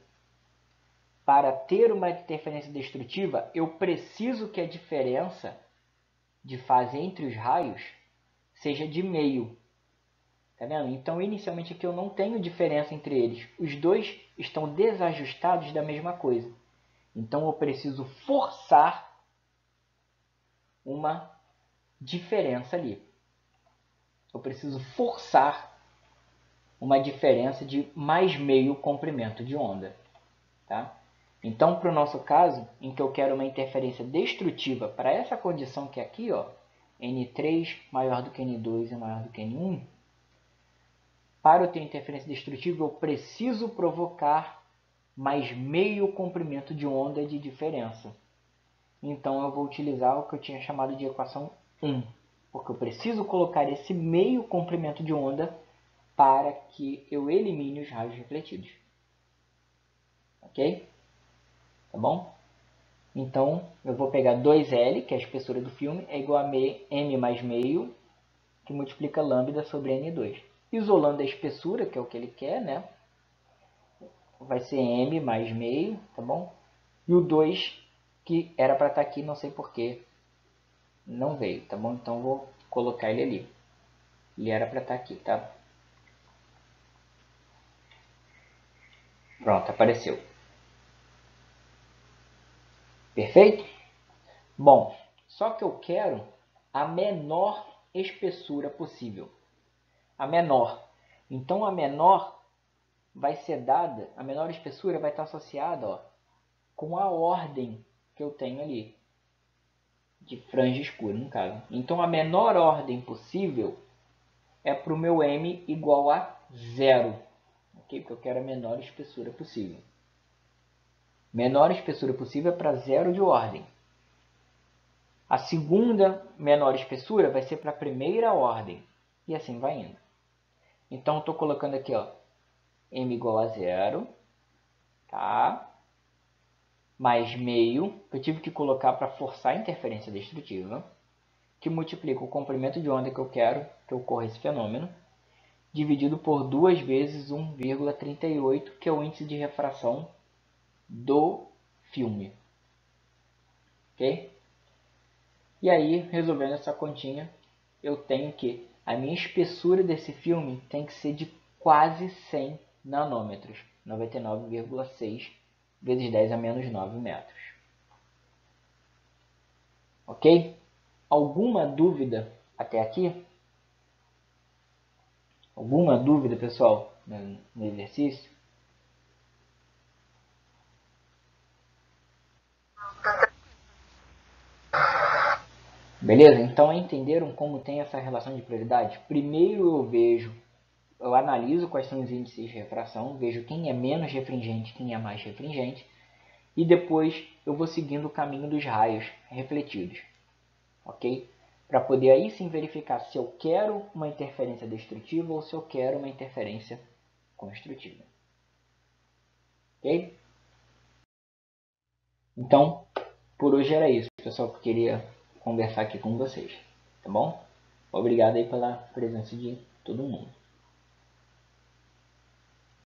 Para ter uma interferência destrutiva, eu preciso que a diferença de fase entre os raios seja de meio. Tá vendo? Então, inicialmente aqui eu não tenho diferença entre eles. Os dois estão desajustados da mesma coisa. Então, eu preciso forçar uma diferença ali. Eu preciso forçar uma diferença de mais meio comprimento de onda. Tá? Então, para o nosso caso, em que eu quero uma interferência destrutiva para essa condição que é aqui, ó, N3 maior do que N2 e maior do que N1, para eu ter interferência destrutiva, eu preciso provocar mais meio comprimento de onda de diferença. Então, eu vou utilizar o que eu tinha chamado de equação 1, porque eu preciso colocar esse meio comprimento de onda para que eu elimine os raios refletidos. Ok? Tá bom? Então, eu vou pegar 2L, que é a espessura do filme, é igual a M mais meio, que multiplica lambda sobre N2. Isolando a espessura, que é o que ele quer, né? Vai ser M mais meio, tá bom? E o 2, que era para estar aqui, não sei porquê, não veio, tá bom? Então vou colocar ele ali. Ele era para estar aqui, tá? Pronto, apareceu. Perfeito? Bom, só que eu quero a menor espessura possível. A menor. Então a menor vai ser dada, a menor espessura vai estar associada, ó, com a ordem que eu tenho ali, de franja escura no caso. Então a menor ordem possível é para o meu M igual a 0, ok? Porque eu quero a menor espessura possível. Menor espessura possível é para 0 de ordem. A segunda menor espessura vai ser para a primeira ordem. E assim vai indo. Então, estou colocando aqui, ó, M igual a 0, tá? Mais meio, que eu tive que colocar para forçar a interferência destrutiva, que multiplica o comprimento de onda que eu quero que ocorra esse fenômeno, dividido por 2 vezes 1,38, que é o índice de refração do filme. Ok? E aí, resolvendo essa continha, eu tenho que a minha espessura desse filme tem que ser de quase 100 nanômetros, 99,6 vezes 10 a menos 9 metros. Ok? Alguma dúvida até aqui? Alguma dúvida, pessoal, no exercício? Beleza? Então, entenderam como tem essa relação de prioridade? Primeiro eu analiso quais são os índices de refração, vejo quem é menos refringente, quem é mais refringente, e depois eu vou seguindo o caminho dos raios refletidos, ok? Para poder aí sim verificar se eu quero uma interferência destrutiva ou se eu quero uma interferência construtiva, ok? Então, por hoje era isso, pessoal, que eu queria conversar aqui com vocês, tá bom? Obrigado aí pela presença de todo mundo.